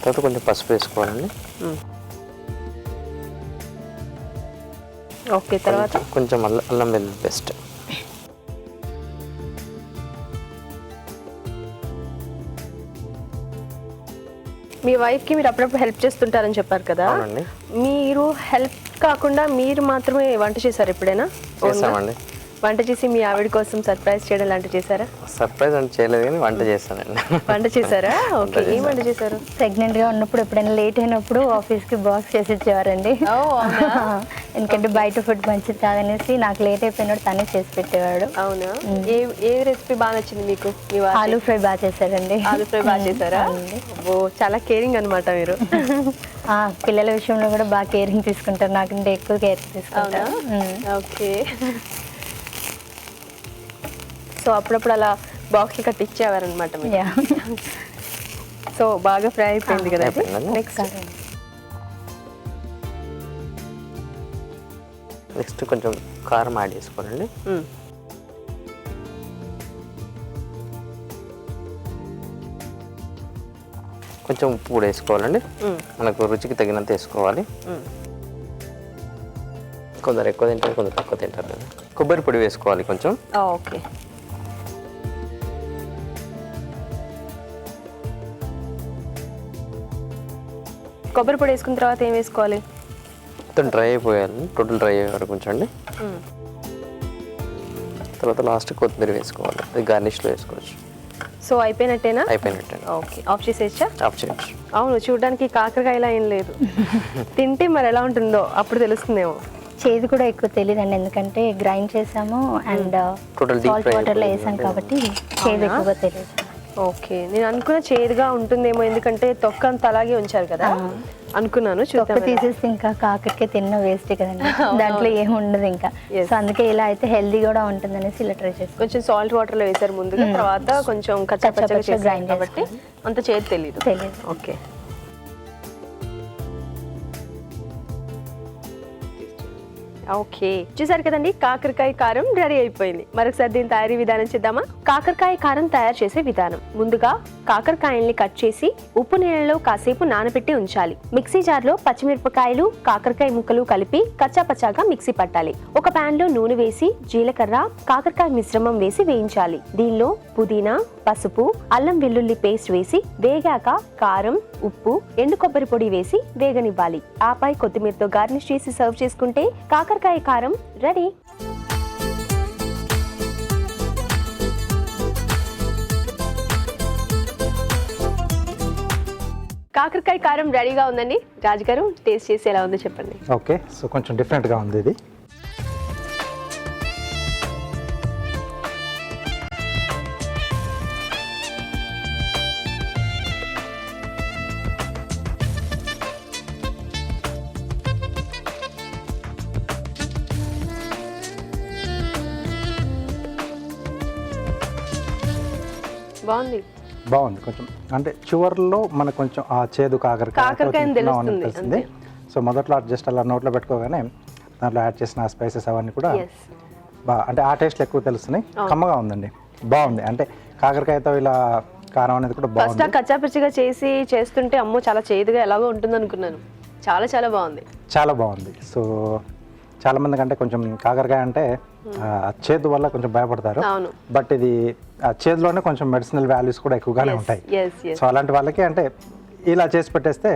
తర్వాత కొంచెం పసుపు వేసుకోవాలండి. ఓకే. తర్వాత కొంచెం అల్లం వెల్లుల్లి పేస్ట్. మీ వైఫ్కి మీరు అప్పుడప్పుడు హెల్ప్ చేస్తుంటారని చెప్పారు కదా. అవునండి. మీరు హెల్ప్ కాకుండా మీరు మాత్రమే వంట చేశారు ఎప్పుడైనా? చేస్తామండి. వంట చేసి మీ ఆవిడ కోసం సర్ప్రైజ్ చేయడం లాంటివి చేశారా? సర్ప్రైజ్ అంటే చేయలేదు కానీ వంట చేస్తానండి. వంట చేశారా? ఓకే. ఏం వంట చేశారు? ప్రెగ్నెంట్ గా ఉన్నప్పుడు ఎప్పుడైనా లేట్ అయినప్పుడు ఆఫీస్ కి బాక్స్ చేసి ఇచ్చేవారండి. ఎందుకంటే బయట ఫుడ్ మంచిది కాదనేసి నాకు లేట్ అయిపోయినప్పుడు తనే చేసి పెట్టేవాడు. అవునా? ఏ రెసిపీ బాగా నచ్చింది మీకు? ఆలూ ఫ్రై బాగా చేశారండి. ఆలూ ఫ్రై బాగా చేశారా? ఓ, చాలా కేరింగ్ అనమాట మీరు. పిల్లల విషయంలో కూడా బాగా కేరింగ్ తీసుకుంటారు, నాకంటే ఎక్కువ కేర్ తీసుకుంటారు. ఓకే. సో అప్పుడప్పుడు అలా బాక్స్ కట్టి ఇచ్చేవారనమాట మీరు. సో బాగా ఫ్రై అయిపోయింది కదా. నెక్స్ట్ కొంచెం కారం యాడ్ చేసుకోవాలండి. కొంచెం ఉప్పు కూడా వేసుకోవాలండి. మనకు రుచికి తగినంత వేసుకోవాలి. కొందరు ఎక్కువ తింటారు, కొందరు తక్కువ తింటారు కదా. కొబ్బరి పొడి వేసుకోవాలి కొంచెం. ఓకే. కొబ్బరి పొడి వేసుకున్న తర్వాత ఏం వేసుకోవాలి? మొత్తం డ్రై అయిపోయాలి, టోటల్ డ్రై అయ్యే వరకు ఉంచండి. తర్వాత లాస్ట్ కొత్తిమీర వేసుకోవాలి, అది గార్నిష్లో వేసుకోవచ్చు. సో అయిపోయినట్టేనా? అయిపోయినట్టే. ఓకే. ఆఫ్ చేసేయచ్చా? ఆఫ్ చేయొచ్చు. అవును, చూడడానికి కాకరకాయలా ఏం లేదు. తింటే మరి ఎలా ఉంటుందో అప్పుడు తెలుస్తుందేమో. చేదు కూడా ఎక్కువ తెలియదండి, ఎందుకంటే గ్రైండ్ చేసాము అండ్ సాల్ట్ వాటర్లో వేసాం కాబట్టి చేదు ఎక్కువగా తెలియదు. ఓకే. నేను అనుకున్న చేదుగా ఉంటుందేమో, ఎందుకంటే తొక్క అంత అలాగే ఉంచారు కదా అనుకున్నాను. తొక్క తీసేసి ఇంకా కాకరకాయ తిన్న వేస్ట్ కదండి, దాంట్లో ఏమి ఉండదు ఇంకా. సో అందుకే ఇలా అయితే హెల్దీ కూడా ఉంటుంది అనేసి ఇలా ట్రై చేస్తాం. కొంచెం సాల్ట్ వాటర్లో వేసారు ముందుగా, తర్వాత కొంచెం కచ్చపచ్చగా చేసారు కాబట్టి అంత చేదు తెలియదు. ఓకే. ఓకే, చూసారు కదండి, కాకరకాయ కారం రెడీ అయిపోయింది. మరొకసారి దీని తయారీ విధానం చేద్దామా? కాకరకాయ కారం తయారు చేసే విధానం: ముందుగా కాకరకాయల్ని కట్ చేసి ఉప్పు నీళ్ళలో కాసేపు నానబెట్టి ఉంచాలి. మిక్సీ జార్లో పచ్చిమిరపకాయలు, కాకరకాయ ముక్కలు కలిపి కచ్చాపచ్చాగా మిక్సీ పట్టాలి. ఒక పాన్ లో నూనె వేసి జీలకర్ర, కాకరకాయ మిశ్రమం వేసి వేయించాలి. దీనిలో పుదీనా, పసుపు, అల్లం వెల్లుల్లి పేస్ట్ వేసి వేగాక కారం, ఉప్పు, ఎండు కొబ్బరి పొడి వేసి వేగనివ్వాలి. ఆపై కొత్తిమీరతో గార్నిష్ చేసి సర్వ్ చేసుకుంటే కాకరకాయ కారం రెడీ. కాకరకాయ కారం రెడీగా ఉందండి. రాజుగారు టేస్ట్ చేసి ఎలా ఉందో చెప్పండి. ఓకే, సో కొంచెం డిఫరెంట్గా ఉంది ఇది. బాగుంది. కొంచెం అంటే చివర్లో మనకు కొంచెం ఆ చేదు కాకరకాయ తెలిసింది. సో మొదట్లో జస్ట్ అలా నోట్లో పెట్టుకోగానే దాంట్లో యాడ్ చేసిన స్పైసెస్ అవన్నీ కూడా అంటే ఆ టేస్ట్లు ఎక్కువ తెలుస్తున్నాయి. కమ్మగా ఉందండి, బాగుంది. అంటే కాకరకాయతో ఇలా కారం అనేది కూడా బాగుంది. ఫస్ట్ కచ్చాపచ్చిగా చేస్తుంటే అమ్మో చాలా చేదుగా ఎలాగో ఉంటుంది అనుకున్నాను. చాలా చాలా బాగుంది, చాలా బాగుంది. సో చాలా మందికి అంటే కొంచెం కాకరకాయ అంటే చేదు వల్ల కొంచెం భయపడతారు. బట్ ఇది చేదులోనే కొంచెం మెడిసినల్ వాల్యూస్ కూడా ఎక్కువగానే ఉంటాయి. సో అలాంటి వాళ్ళకి అంటే ఇలా చేసి పెట్టేస్తే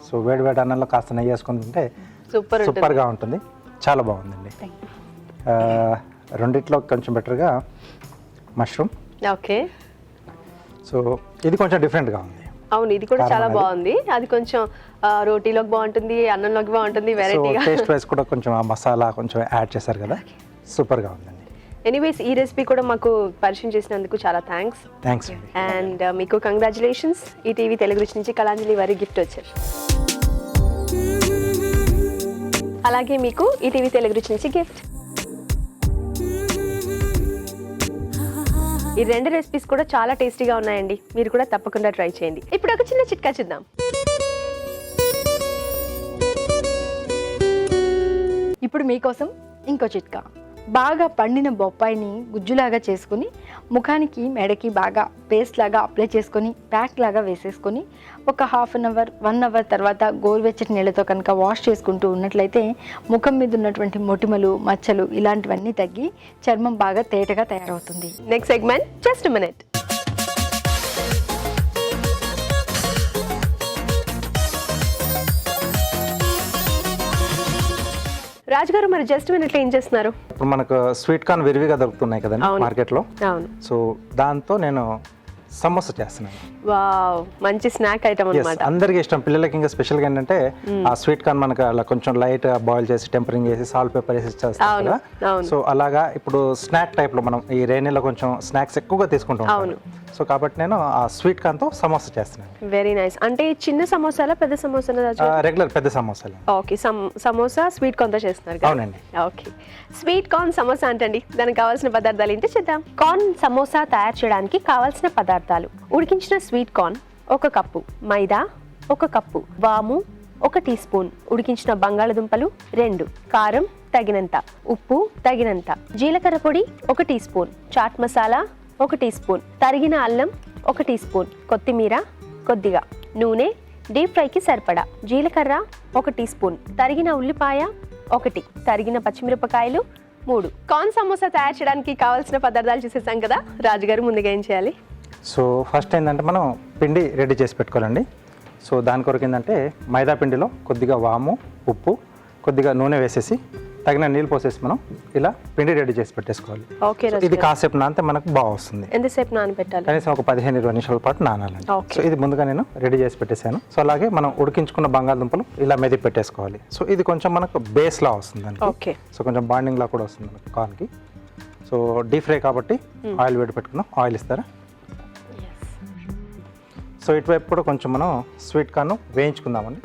సో వేడి వేడి అన్నంలో కాస్త నెయ్యి వేసుకుని తింటే సూపర్గా ఉంటుంది. చాలా బాగుందండి. రెండిట్లో కొంచెం బెటర్గా మష్రూమ్. ఓకే, సో ఇది కొంచెం డిఫరెంట్గా ఉంది. అవును, ఇది కూడా చాలా బాగుంది. అది కొంచెం రోటీలోకి బాగుంటుంది, అన్నంలోకి బాగుంటుంది, వెరైటీగా. టేస్ట్ వైస్ కూడా కొంచెం ఆ మసాలా కొంచెం యాడ్ చేశారు కదా, సూపర్గా ఉందండి. ఎనీవేస్ ఈ రెసిపీ కూడా మాకు పరిచయం చేసినందుకు చాలా థ్యాంక్స్ అండి. అండ్ మీకు కంగ్రాచులేషన్స్. ఈ టీవీ తెలుగు రుచి నుంచి కళాంజలి వారి గిఫ్ట్ వచ్చారు. అలాగే మీకు ఈ టీవీ తెలుగు రుచి నుంచి గిఫ్ట్. ఈ రెండు రెసిపీస్ కూడా చాలా టేస్టీగా ఉన్నాయండి. మీరు కూడా తప్పకుండా ట్రై చేయండి. ఇప్పుడు ఒక చిన్న చిట్కా చూద్దాం. ఇప్పుడు మీకోసం ఇంకో చిట్కా. బాగా పండిన బొప్పాయిని గుజ్జులాగా చేసుకుని ముఖానికి, మెడకి బాగా పేస్ట్ లాగా అప్లై చేసుకొని ప్యాక్ లాగా వేసేసుకొని ఒక 1/2 అవర్ 1 అవర్ తర్వాత గోరువెచ్చటి నీళ్ళతో కనుక వాష్ చేసుకుంటూ ఉన్నట్లయితే ముఖం మీద ఉన్నటువంటి మొటిమలు, మచ్చలు ఇలాంటివన్నీ తగ్గి చర్మం బాగా తేటగా తయారవుతుంది. Next segment just minute. రాజుగారు మరి జస్ట్ మినిట్ లో ఏం చేస్తున్నారు? ఇప్పుడు మనకు స్వీట్ కార్న్ విరివిగా దొరుకుతున్నాయి కదండి మార్కెట్లో. అవును. సో దాంతో నేను సమోసా చేస్తున్నాను. వావ్, మంచి స్నాక్ ఐటమ్ అన్నమాట. అందరికీ ఇష్టం. పిల్లలకి ఇంకా స్పెషల్గా ఏంటంటే ఆ స్వీట్ కార్న్ మనకు అలా కొంచెం లైట్ బాయిల్ చేసి టెంపరింగ్ చేసి సాల్ట్ పెప్పర్ వేసి చేస్తాం కదా. సో అలాగా ఇప్పుడు స్నాక్ టైప్ లో మనం ఈ రైనీలో కొంచెం స్నాక్స్ ఎక్కువగా తీసుకుంటాం. సో కాబట్టి నేను ఆ స్వీట్ కార్న్ తో సమోసా చేస్తున్నాను. Very nice. అంటే చిన్న సమోసాలా పెద్ద సమోసాలా? రెగ్యులర్ పెద్ద సమోసాలు. ఓకే, సమోసా స్వీట్ కార్న్ తో చేస్తున్నారు. అవునండి. ఓకే, స్వీట్ కార్న్ సమోసా అంటండి. దానికి కావాల్సిన పదార్థాలు ఏంటో చూద్దాం. కార్న్ సమోసా తయారు చేయడానికి కావాల్సిన పదార్థాలు: ఉడికించిన స్వీట్ కార్న్ 1 కప్పు, మైదా 1 కప్పు, వాము 1 టీ స్పూన్, ఉడికించిన బంగాళదుంపలు 2, కారం తగినంత, ఉప్పు తగినంత, జీలకర్ర పొడి 1 teaspoon, chaat masala 1 teaspoon, తరిగిన అల్లం 1 టీ స్పూన్, కొత్తిమీర కొద్దిగా, నూనె డీప్ ఫ్రైకి సరిపడా, జీలకర్ర 1 టీ స్పూన్, తరిగిన ఉల్లిపాయ 1, తరిగిన పచ్చిమిరపకాయలు 3. కార్న్ సమోసా తయారు చేయడానికి కావాల్సిన పదార్థాలు చూసేసాం కదా. రాజుగారు ముందుగా ఏం చేయాలి? సో ఫస్ట్ ఏంటంటే మనం పిండి రెడీ చేసి పెట్టుకోవాలండి. సో దాని కొరకు ఏంటంటే మైదా పిండిలో కొద్దిగా వాము, ఉప్పు, కొద్దిగా నూనె వేసేసి తగిన నీళ్ళు పోసేసి మనం ఇలా పిండి రెడీ చేసి పెట్టేసుకోవాలి. ఇది కాసేపు నానితే మనకు బాగా వస్తుంది. ఎంతసేపు నానబెట్టాలి? కనీసం ఒక 15-20 నిమిషాల పాటు నానాలండి. సో ఇది ముందుగా నేను రెడీ చేసి పెట్టేశాను. సో అలాగే మనం ఉడికించుకున్న బంగాళదుంపలు ఇలా మెదిపి పెట్టేసుకోవాలి. సో ఇది కొంచెం మనకు బేస్ లా వస్తుంది. ఓకే, సో కొంచెం బాండింగ్ లా కూడా వస్తుంది మనకు కార్న్కి. సో డీప్ ఫ్రై కాబట్టి ఆయిల్ వేడి పెట్టుకున్నాం. ఆయిల్ ఇస్తారా? సో ఇటువైపు కూడా కొంచెం మనం స్వీట్ కార్న్ వేయించుకుందామండి.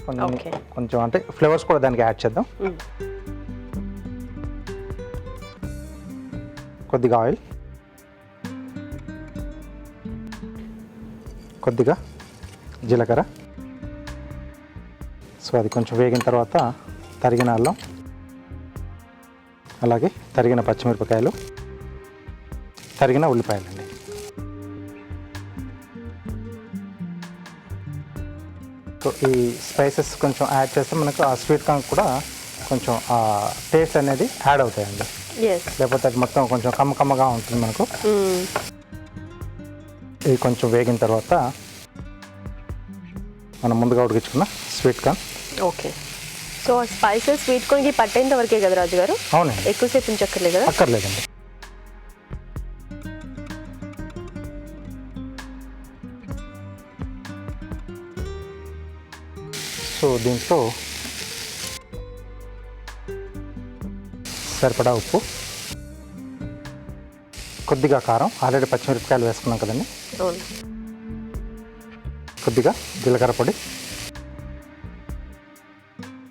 కొంచెం అంటే ఫ్లేవర్స్ కూడా దానికి యాడ్ చేద్దాం. కొద్దిగా ఆయిల్, కొద్దిగా జీలకర్ర. సో అది కొంచెం వేగిన తర్వాత తరిగిన అల్లం, అలాగే తరిగిన సో ఈ స్పైసెస్ కొంచెం యాడ్ చేస్తే మనకు ఆ స్వీట్ కార్న్ కూడా కొంచెం ఆ టేస్ట్ అనేది యాడ్ అవుతాయండి. ఎస్. లేకపోతే అది మొత్తం కొంచెం కమ్మగా ఉంటుంది మనకు. ఇది కొంచెం వేగిన తర్వాత మనం ముందుగా ఉడికించుకున్న sweet corn. Okay. So spices sweet కార్న్కి పట్టేంత వరకే కదా రాజు గారు? అవునండి, ఎక్కువసేపు ఉంచక్కర్లేదు కదా? అక్కర్లేదండి. సో దీంట్లో సరిపడా ఉప్పు, కొద్దిగా కారం, ఆల్రెడీ పచ్చిమిరపకాయలు వేసుకున్నాం కదండి, అవును. కొద్దిగా జీలకర్ర పొడి.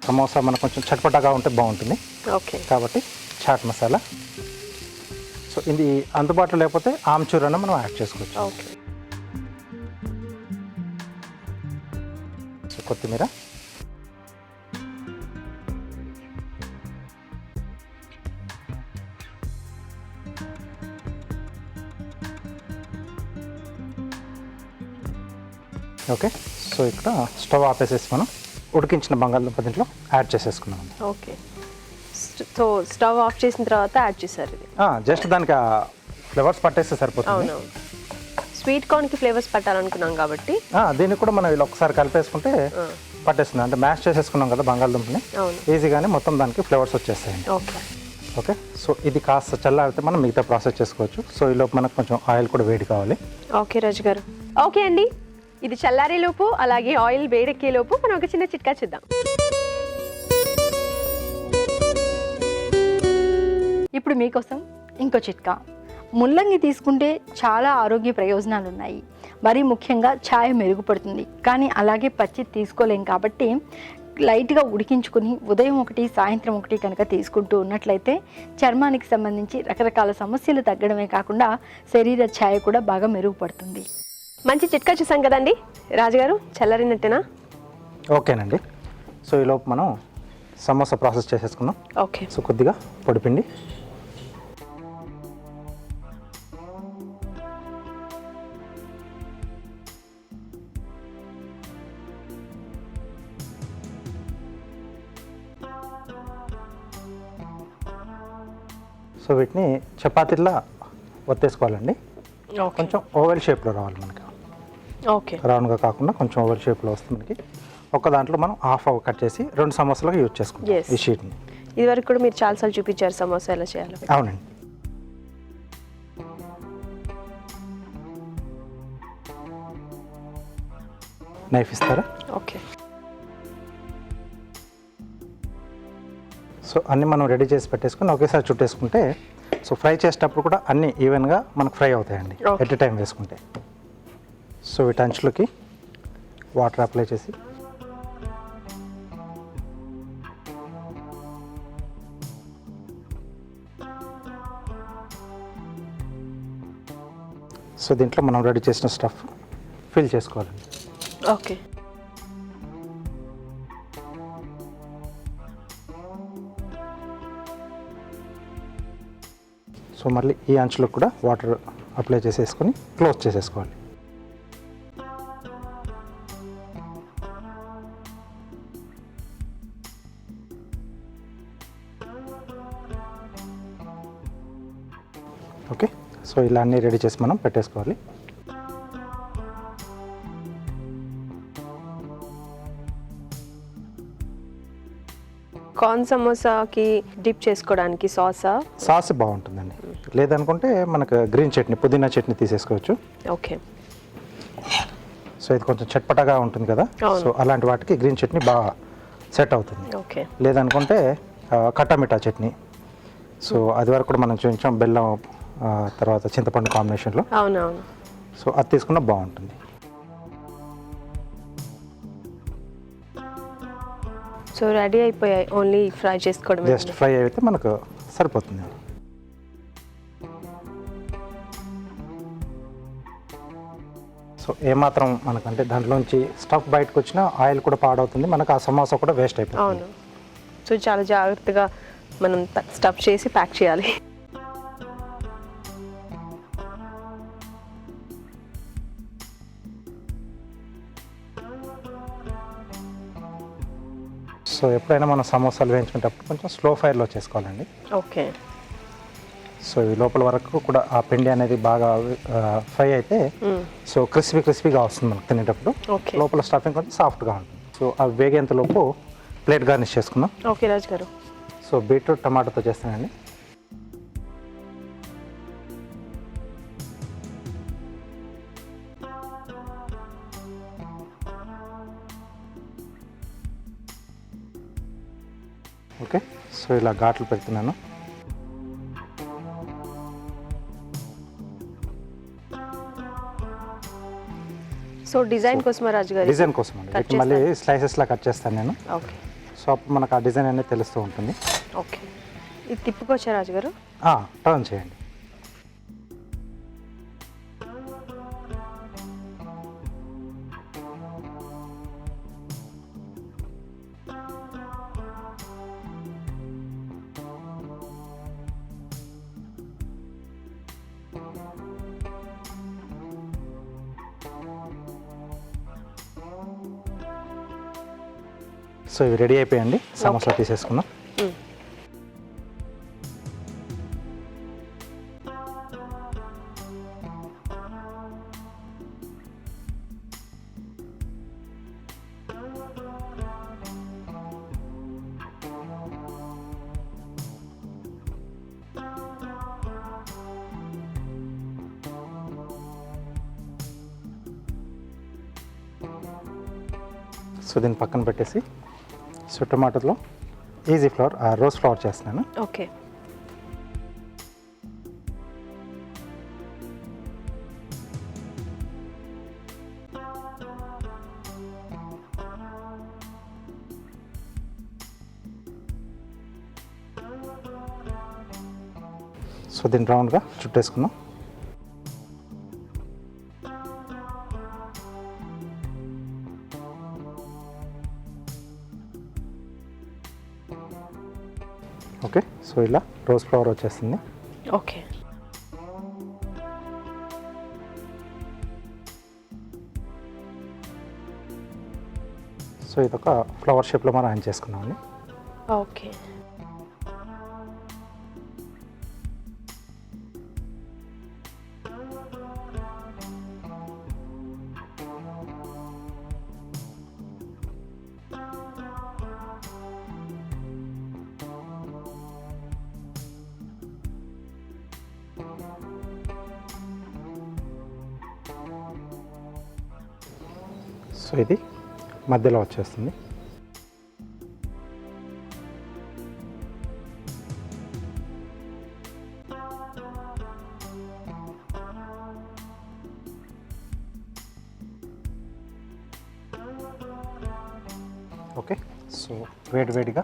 సమోసా మనకు కొంచెం చట్పటాగా ఉంటే బాగుంటుంది ఓకే. కాబట్టి చాట్ మసాలా. సో ఇది అందుబాటులో లేకపోతే ఆమ్చూర్ అన్న మనం యాడ్ చేసుకోవచ్చు. ఓకే. సో కొత్తిమీర, ఓకే. సో ఇక్కడ స్టవ్ ఆపేసేసి మనం ఉడికించిన బంగాళదుంప దీంట్లో యాడ్ చేసేసుకున్నాం. ఓకే. సో స్టవ్ ఆఫ్ చేసిన తర్వాత యాడ్ చేశారు ఇది? జస్ట్ దానికి ఫ్లేవర్స్ పట్టేస్తే సరిపోతుంది. అవునవును. స్వీట్ కార్న్కి ఫ్లేవర్స్ పట్టాలనుకున్నాం కాబట్టి దీన్ని కూడా మనం ఇలా ఒకసారి కలిపేసుకుంటే పట్టేస్తుంది. అంటే మ్యాష్ చేసేసుకున్నాం కదా బంగాళదుంపని, అవును, ఈజీగానే మొత్తం దానికి ఫ్లేవర్స్ వచ్చేస్తాయండి. ఓకే. ఓకే. సో ఇది కాస్త చల్లారితే మనం మిగతా ప్రాసెస్ చేసుకోవచ్చు. సో ఈలోపు మనకు కొంచెం ఆయిల్ కూడా వేడి కావాలి. ఓకే రాజు గారు. ఓకే అండి, ఇది చల్లారే లోపు అలాగే ఆయిల్ వేడెక్కే లోపు మనం ఒక చిన్న చిట్కా చూద్దాం. ఇప్పుడు మీకోసం ఇంకో చిట్కా. ముల్లంగి తీసుకుంటే చాలా ఆరోగ్య ప్రయోజనాలు ఉన్నాయి. మరీ ముఖ్యంగా ఛాయ మెరుగుపడుతుంది. కానీ అలాగే పచ్చి తీసుకోలేం కాబట్టి లైట్గా ఉడికించుకుని ఉదయం ఒకటి సాయంత్రం ఒకటి కనుక తీసుకుంటూ ఉన్నట్లయితే చర్మానికి సంబంధించి రకరకాల సమస్యలు తగ్గడమే కాకుండా శరీర ఛాయ కూడా బాగా మెరుగుపడుతుంది. మంచి చిట్కా చూసాం కదండి రాజుగారు, చల్లారినట్టేనా? ఓకేనండి. సో ఈలోపు మనం సమోసా ప్రాసెస్ చేసేసుకుందాం. ఓకే. సో కొద్దిగా పొడిపిండి, సో వీటిని చపాతీలా ఒత్తేసుకోవాలండి. కొంచెం ఓవెల్ షేప్లో రావాలి మనకి. ఓకే. రౌండ్గా కాకుండా కొంచెం ఓవెల్ షేప్లో వస్తుంది మనకి. ఒక దాంట్లో మనం హాఫ్ కట్ చేసి 2 సమోసాలకు యూజ్ చేసుకుంటాం ఈ షీట్ని. ఇది వరకు కూడా మీరు చాలాసార్లు చూపించారు సమోసా ఎలా చేయాలో. అవునండి. నైఫ్ ఇస్తారా? ఓకే. సో అన్నీ మనం రెడీ చేసి పెట్టేసుకుని ఒకేసారి చుట్టేసుకుంటే సో ఫ్రై చేసేటప్పుడు కూడా అన్నీ ఈవెన్గా మనకు ఫ్రై అవుతాయండి ఎట్ ఎ టైం వేసుకుంటే. సో వీటి అంచులకి వాటర్ అప్లై చేసి సో దీంట్లో మనం రెడీ చేసిన స్టఫ్ ఫిల్ చేసుకోవాలండి. ఓకే. సో మళ్ళీ ఈ అంచులో కూడా వాటర్ అప్లై చేసేసుకొని క్లోజ్ చేసేసుకోవాలి. ఓకే. సో ఇలా అన్నీ రెడీ చేసి మనం పెట్టేసుకోవాలి. కార్న్ సమోసాకి డిప్ చేసుకోవడానికి సాస్ బాగుంటుందండి. లేదనుకుంటే మనకు గ్రీన్ చట్నీ, పుదీనా చట్నీ తీసేసుకోవచ్చు. ఓకే. సో ఇది కొంచెం చట్పటగా ఉంటుంది కదా, సో అలాంటి వాటికి గ్రీన్ చట్నీ బాగా సెట్ అవుతుంది. ఓకే. లేదనుకుంటే కట్టమిఠా చట్నీ, సో అది వరకు కూడా మనం చూపించాం బెల్లం తర్వాత చింతపండు కాంబినేషన్లో. అవునవును. సో అది తీసుకున్నా బాగుంటుంది. సో రెడీ అయిపోయాయి, ఓన్లీ ఫ్రై చేసుకోవడం. జస్ట్ ఫ్రై అయితే మనకు సరిపోతుంది. సో ఏమాత్రం మనకంటే దాంట్లోంచి స్టఫ్ బయటకు వచ్చినా ఆయిల్ కూడా పాడవుతుంది, మనకు ఆ సమోసా కూడా వేస్ట్ అయిపోతుంది. అవును. సో చాలా జాగ్రత్తగా మనం స్టఫ్ చేసి ప్యాక్ చేయాలి. సో ఎప్పుడైనా మనం సమోసాలు వేయించుకునేటప్పుడు కొంచెం స్లో ఫైర్లో చేసుకోవాలండి. ఓకే. సో ఈ లోపల వరకు కూడా ఆ పిండి అనేది బాగా ఫ్రై అయితే సో క్రిస్పీగా వస్తుంది మనకు తినేటప్పుడు. ఓకే. లోపల స్టఫింగ్ కొంచెం సాఫ్ట్గా ఉంటుంది. సో అవి వేగేంతలోపు ప్లేట్ గార్నిష్ చేసుకుందాం. ఓకే రాజు గారు. సో బీట్రూట్ టమాటాతో చేస్తానండి. ఓకే. సో ఇలా ఘాట్లు పెడుతున్నాను. సో డిజైన్ కోసమా రాజు గారు? డిజైన్ కోసం అండి. వీటిని మళ్ళీ స్లైసెస్లా కట్ చేస్తాను నేను. ఓకే. సో అప్పుడు మనకు ఆ డిజైన్ అనేది తెలుస్తూ ఉంటుంది. ఓకే. ఇది తిప్పుకోవచ్చా రాజు గారు? టర్న్ చేయండి. సో ఇవి రెడీ అయిపోయండి. సమోసా తీసేసుకుందాం. సో దీన్ని పక్కన పెట్టేసి సో టమాటోలో ఈజీ ఫ్లవర్ రోజ్ ఫ్లవర్ చేస్తున్నాను. ఓకే. సో దీన్ని రౌండ్గా చుట్టేసుకుందాం. ఓకే. సో ఇలా రోజ్ ఫ్లవర్ వచ్చేస్తుంది. ఓకే. సో ఇదొక ఫ్లవర్ షేప్లో మనం అరేంజ్ చేసుకున్నామండి. ఓకే. సో ఇది మధ్యలో వచ్చేస్తుంది. ఓకే. సో వేడివేడిగా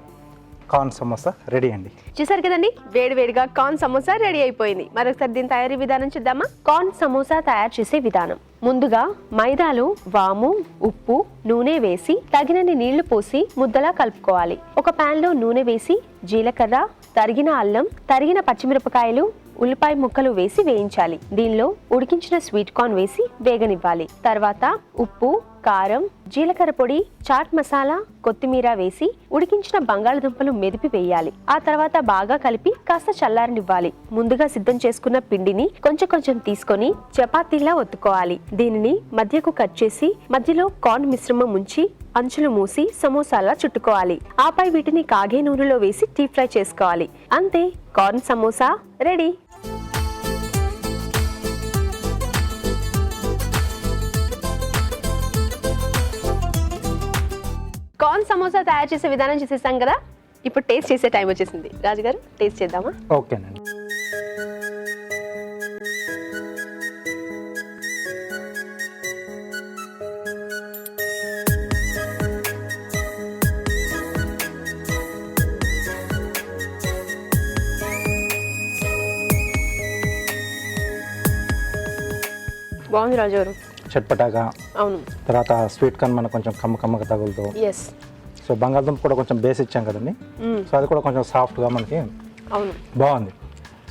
కార్న్ సమోసా రెడీ అండి. చూసారు కదండి, వేడివేడిగా కార్న్ సమోసా రెడీ అయిపోయింది. మరొకసారి దీని తయారీ విధానం చూద్దామా? కార్న్ సమోసా తయారు చేసే విధానం. ముందుగా మైదాలో వాము, ఉప్పు, నూనె వేసి తగినన్ని నీళ్లు పోసి ముద్దలా కలుపుకోవాలి. ఒక పాన్ లో నూనె వేసి జీలకర్ర, తరిగిన అల్లం, తరిగిన పచ్చిమిరపకాయలు, ఉల్లిపాయ ముక్కలు వేసి వేయించాలి. దీనిలో ఉడికించిన స్వీట్ కార్న్ వేసి వేగనివ్వాలి. తర్వాత ఉప్పు, కారం, జీలకర్ర పొడి, చాట్ మసాలా, కొత్తిమీర వేసి ఉడికించిన బంగాళదుంపలు మెదిపి వేయాలి. ఆ తర్వాత బాగా కలిపి కాస్త చల్లారనివ్వాలి. ముందుగా సిద్ధం చేసుకున్న పిండిని కొంచెం తీసుకొని చపాతీలా ఒత్తుకోవాలి. దీనిని మధ్యకు కట్ చేసి మధ్యలో కార్న్ మిశ్రమం ఉంచి అంచులు మూసి సమోసాలా చుట్టుకోవాలి. ఆపై వీటిని కాగే నూనెలో వేసి డీప్ ఫ్రై చేసుకోవాలి. అంతే, corn samosa ready. Corn samosa తయారు చేసే విధానం చేసేసాం కదా, ఇప్పుడు టేస్ట్ చేసే టైం వచ్చేసింది. రాజుగారు, టేస్ట్ చేద్దామా? ఓకేనండి. బాగుంది రాజుగారు. చట్పటాగా, అవును. తర్వాత స్వీట్ కార్న్ మనకు కొంచెం కమ్మగా తగులుతూ. ఎస్. సో బంగాళదుంప కూడా కొంచెం బేస్ ఇచ్చాం కదండి. సో అది కూడా కొంచెం సాఫ్ట్గా మనకి అవును బాగుంది.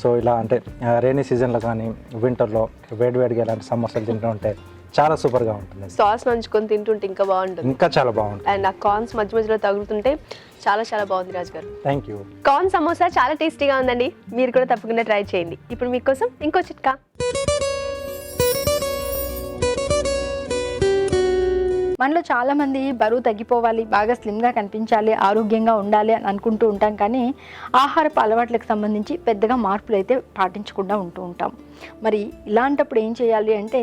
సో ఇలా అంటే రైనీ సీజన్లో కానీ వింటర్లో వేడివేడిగా ఇలాంటి సమోసాలు తింటూ ఉంటే చాలా సూపర్గా ఉంటుంది. సాస్ నంచుకొని తింటుంటే ఇంకా బాగుంటుంది. ఇంకా చాలా బాగుంటుంది. అండ్ ఆ కార్న్స్ మధ్య మధ్యలో తగులుతుంటే చాలా చాలా బాగుంది రాజు గారు. Thank you. కార్న్ సమోసా చాలా టేస్టీగా ఉందండి. మీరు కూడా తప్పకుండా ట్రై చేయండి. ఇప్పుడు మీకోసం ఇంకో చిట్కా. మనలో చాలామంది బరువు తగ్గిపోవాలి, బాగా స్లిమ్గా కనిపించాలి, ఆరోగ్యంగా ఉండాలి అని అనుకుంటూ ఉంటాం. కానీ ఆహారపు అలవాట్లకు సంబంధించి పెద్దగా మార్పులు అయితే పాటించకుండా ఉంటూ ఉంటాం. మరి ఇలాంటప్పుడు ఏం చేయాలి అంటే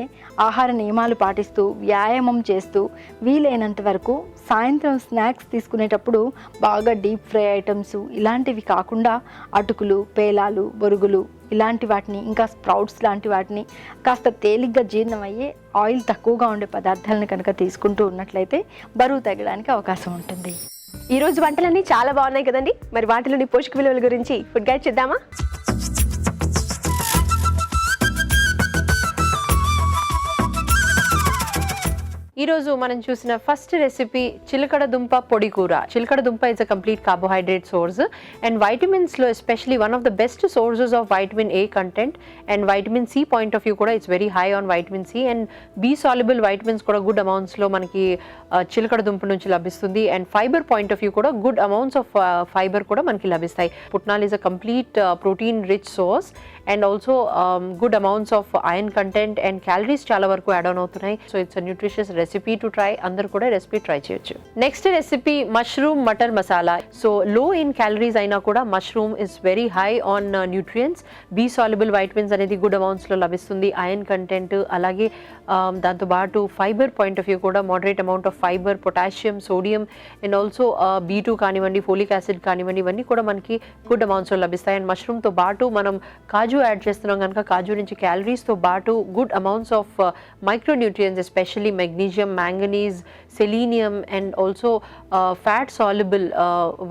ఆహార నియమాలు పాటిస్తూ వ్యాయామం చేస్తూ వీలైనంత వరకు సాయంత్రం స్నాక్స్ తీసుకునేటప్పుడు బాగా డీప్ ఫ్రై ఐటమ్స్ ఇలాంటివి కాకుండా అటుకులు, పేలాలు, బొరుగులు ఇలాంటి వాటిని, ఇంకా స్ప్రౌట్స్ లాంటి వాటిని కాస్త తేలిగ్గా జీర్ణమయ్యే ఆయిల్ తక్కువగా ఉండే పదార్థాలను కనుక తీసుకుంటూ ఉన్నట్లయితే బరువు తగ్గడానికి అవకాశం ఉంటుంది. ఈ రోజు వంటలన్నీ చాలా బాగున్నాయి కదండి. మరి వాటిలోని పోషక విలువల గురించి ఫుడ్ గైడ్ చేద్దామా? ఈరోజు మనం చూసిన ఫస్ట్ రెసిపీ చిలకడ దుంప పొడి కూర. చిలకడ దుంప is a complete carbohydrate source and వైటమిన్స్లో especially one of the best sources of vitamin A content and vitamin C point of view కూడా it's very high on vitamin C and B soluble vitamins కూడా good అమౌంట్స్లో మనకి చిలకడ దుంప నుంచి లభిస్తుంది and fibre point of view కూడా good amounts of fibre కూడా మనకి లభిస్తాయి. పుట్నాల్ is a complete protein rich source and also good amounts of iron content and calories చాలా వరకు యాడ్ ఆన్ అవుతున్నాయి. So it's a nutritious recipe to try. అందరూ కూడా రెసిపీ ట్రై చేయొచ్చు. Next recipe mushroom matar masala. So low in calories అయినా కూడా mushroom is very high on nutrients. B soluble vitamins అనేది good అమౌంట్స్లో లభిస్తుంది, ఐరన్ కంటెంట్, అలాగే దాంతోపాటు ఫైబర్ పాయింట్ ఆఫ్ వ్యూ కూడా moderate amount of fibre, potassium, sodium and also B2 కానివ్వండి, folic acid కానివ్వండి, ఇవన్నీ కూడా మనకి గుడ్ అమౌంట్స్లో లభిస్తాయి. అండ్ మష్రూమ్తో పాటు మనం కాజు యాడ్ చేస్తున్నాం కనుక కాజు నుంచి క్యాలరీస్తో పాటు good amounts of micronutrients especially magnesium, manganese, selenium and also fat soluble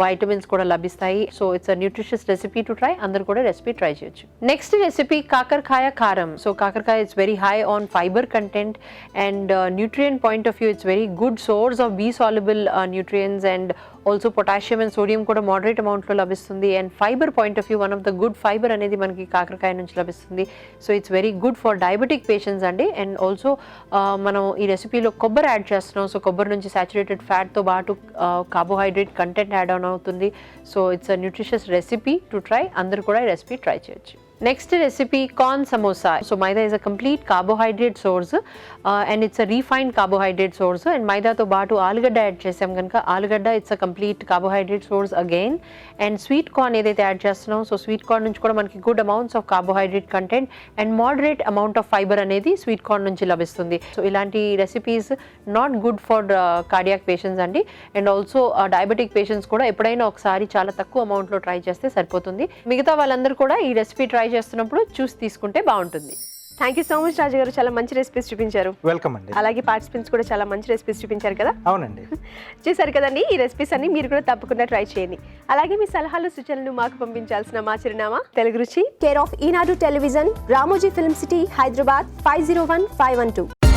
vitamins కూడా లభిస్తాయి. So it's a nutritious recipe to try. అందరూ కూడా రెసిపీ ట్రై చేయొచ్చు. నెక్స్ట్ రెసిపీ కాకరకాయ కారం. సో కాకరకాయ it's very high on fibre content and nutrient point of view it's very good source of B soluble nutrients and also potassium and sodium కూడా moderate అమౌంట్లో లభిస్తుంది and fibre point of view one of the good fibre అనేది మనకి కాకరకాయ నుంచి లభిస్తుంది. So it's very good for diabetic patients అండి. And also మనం ఈ రెసిపీలో కొబ్బరి యాడ్ చేస్తున్నాం. సో కొబ్బరి నుంచి సాచురేటెడ్ ఫ్యాట్తో పాటు కార్బోహైడ్రేట్ కంటెంట్ యాడ్ ఆన్ అవుతుంది. So it's a nutritious recipe to try. అందరూ కూడా ఈ రెసిపీ ట్రై చేయొచ్చు. Next recipe corn samosa. So maida is a complete carbohydrate source and it's a refined carbohydrate source and మైదాతో పాటు ఆలుగడ్డ యాడ్ చేసాం కనుక ఆలుగడ్డ it's a complete carbohydrate source again. And sweet corn ఏదైతే యాడ్ చేస్తున్నాం, సో స్వీట్ కార్న్ నుంచి కూడా మనకి good amounts of carbohydrate content and moderate amount of fibre అనేది స్వీట్ కార్న్ నుంచి లభిస్తుంది. సో ఇలాంటి recipes not good for cardiac patients అండి. అండ్ ఆల్సో డయాబెటిక్ పేషెంట్స్ కూడా ఎప్పుడైనా ఒకసారి చాలా తక్కువ అమౌంట్లో ట్రై చేస్తే సరిపోతుంది. మిగతా వాళ్ళందరూ కూడా ఈ రెసిపీ ట్రై చేస్తున్నప్పుడు చూసి తీసుకుంటే బాగుంటుంది. థ్యాంక్ యూ సో మచ్ రాజు గారు. చాలా మంచి రెసిపీస్ చూపించారు. వెల్కమ్ అండి. అలాగే పార్టిసిపెంట్స్ కూడా చాలా మంచి రెసిపీస్ చూపించారు కదా. అవునండి. చూసారు కదండి, ఈ రెసిపీస్ అన్ని మీరు కూడా తప్పకుండా ట్రై చేయండి. అలాగే మీ సలహాలు సూచనలు మాకు పంపించాల్సిన మా చిరునామా తెలుగు రుచి, care of Eenadu television, Ramoji film city, Hyderabad 501512.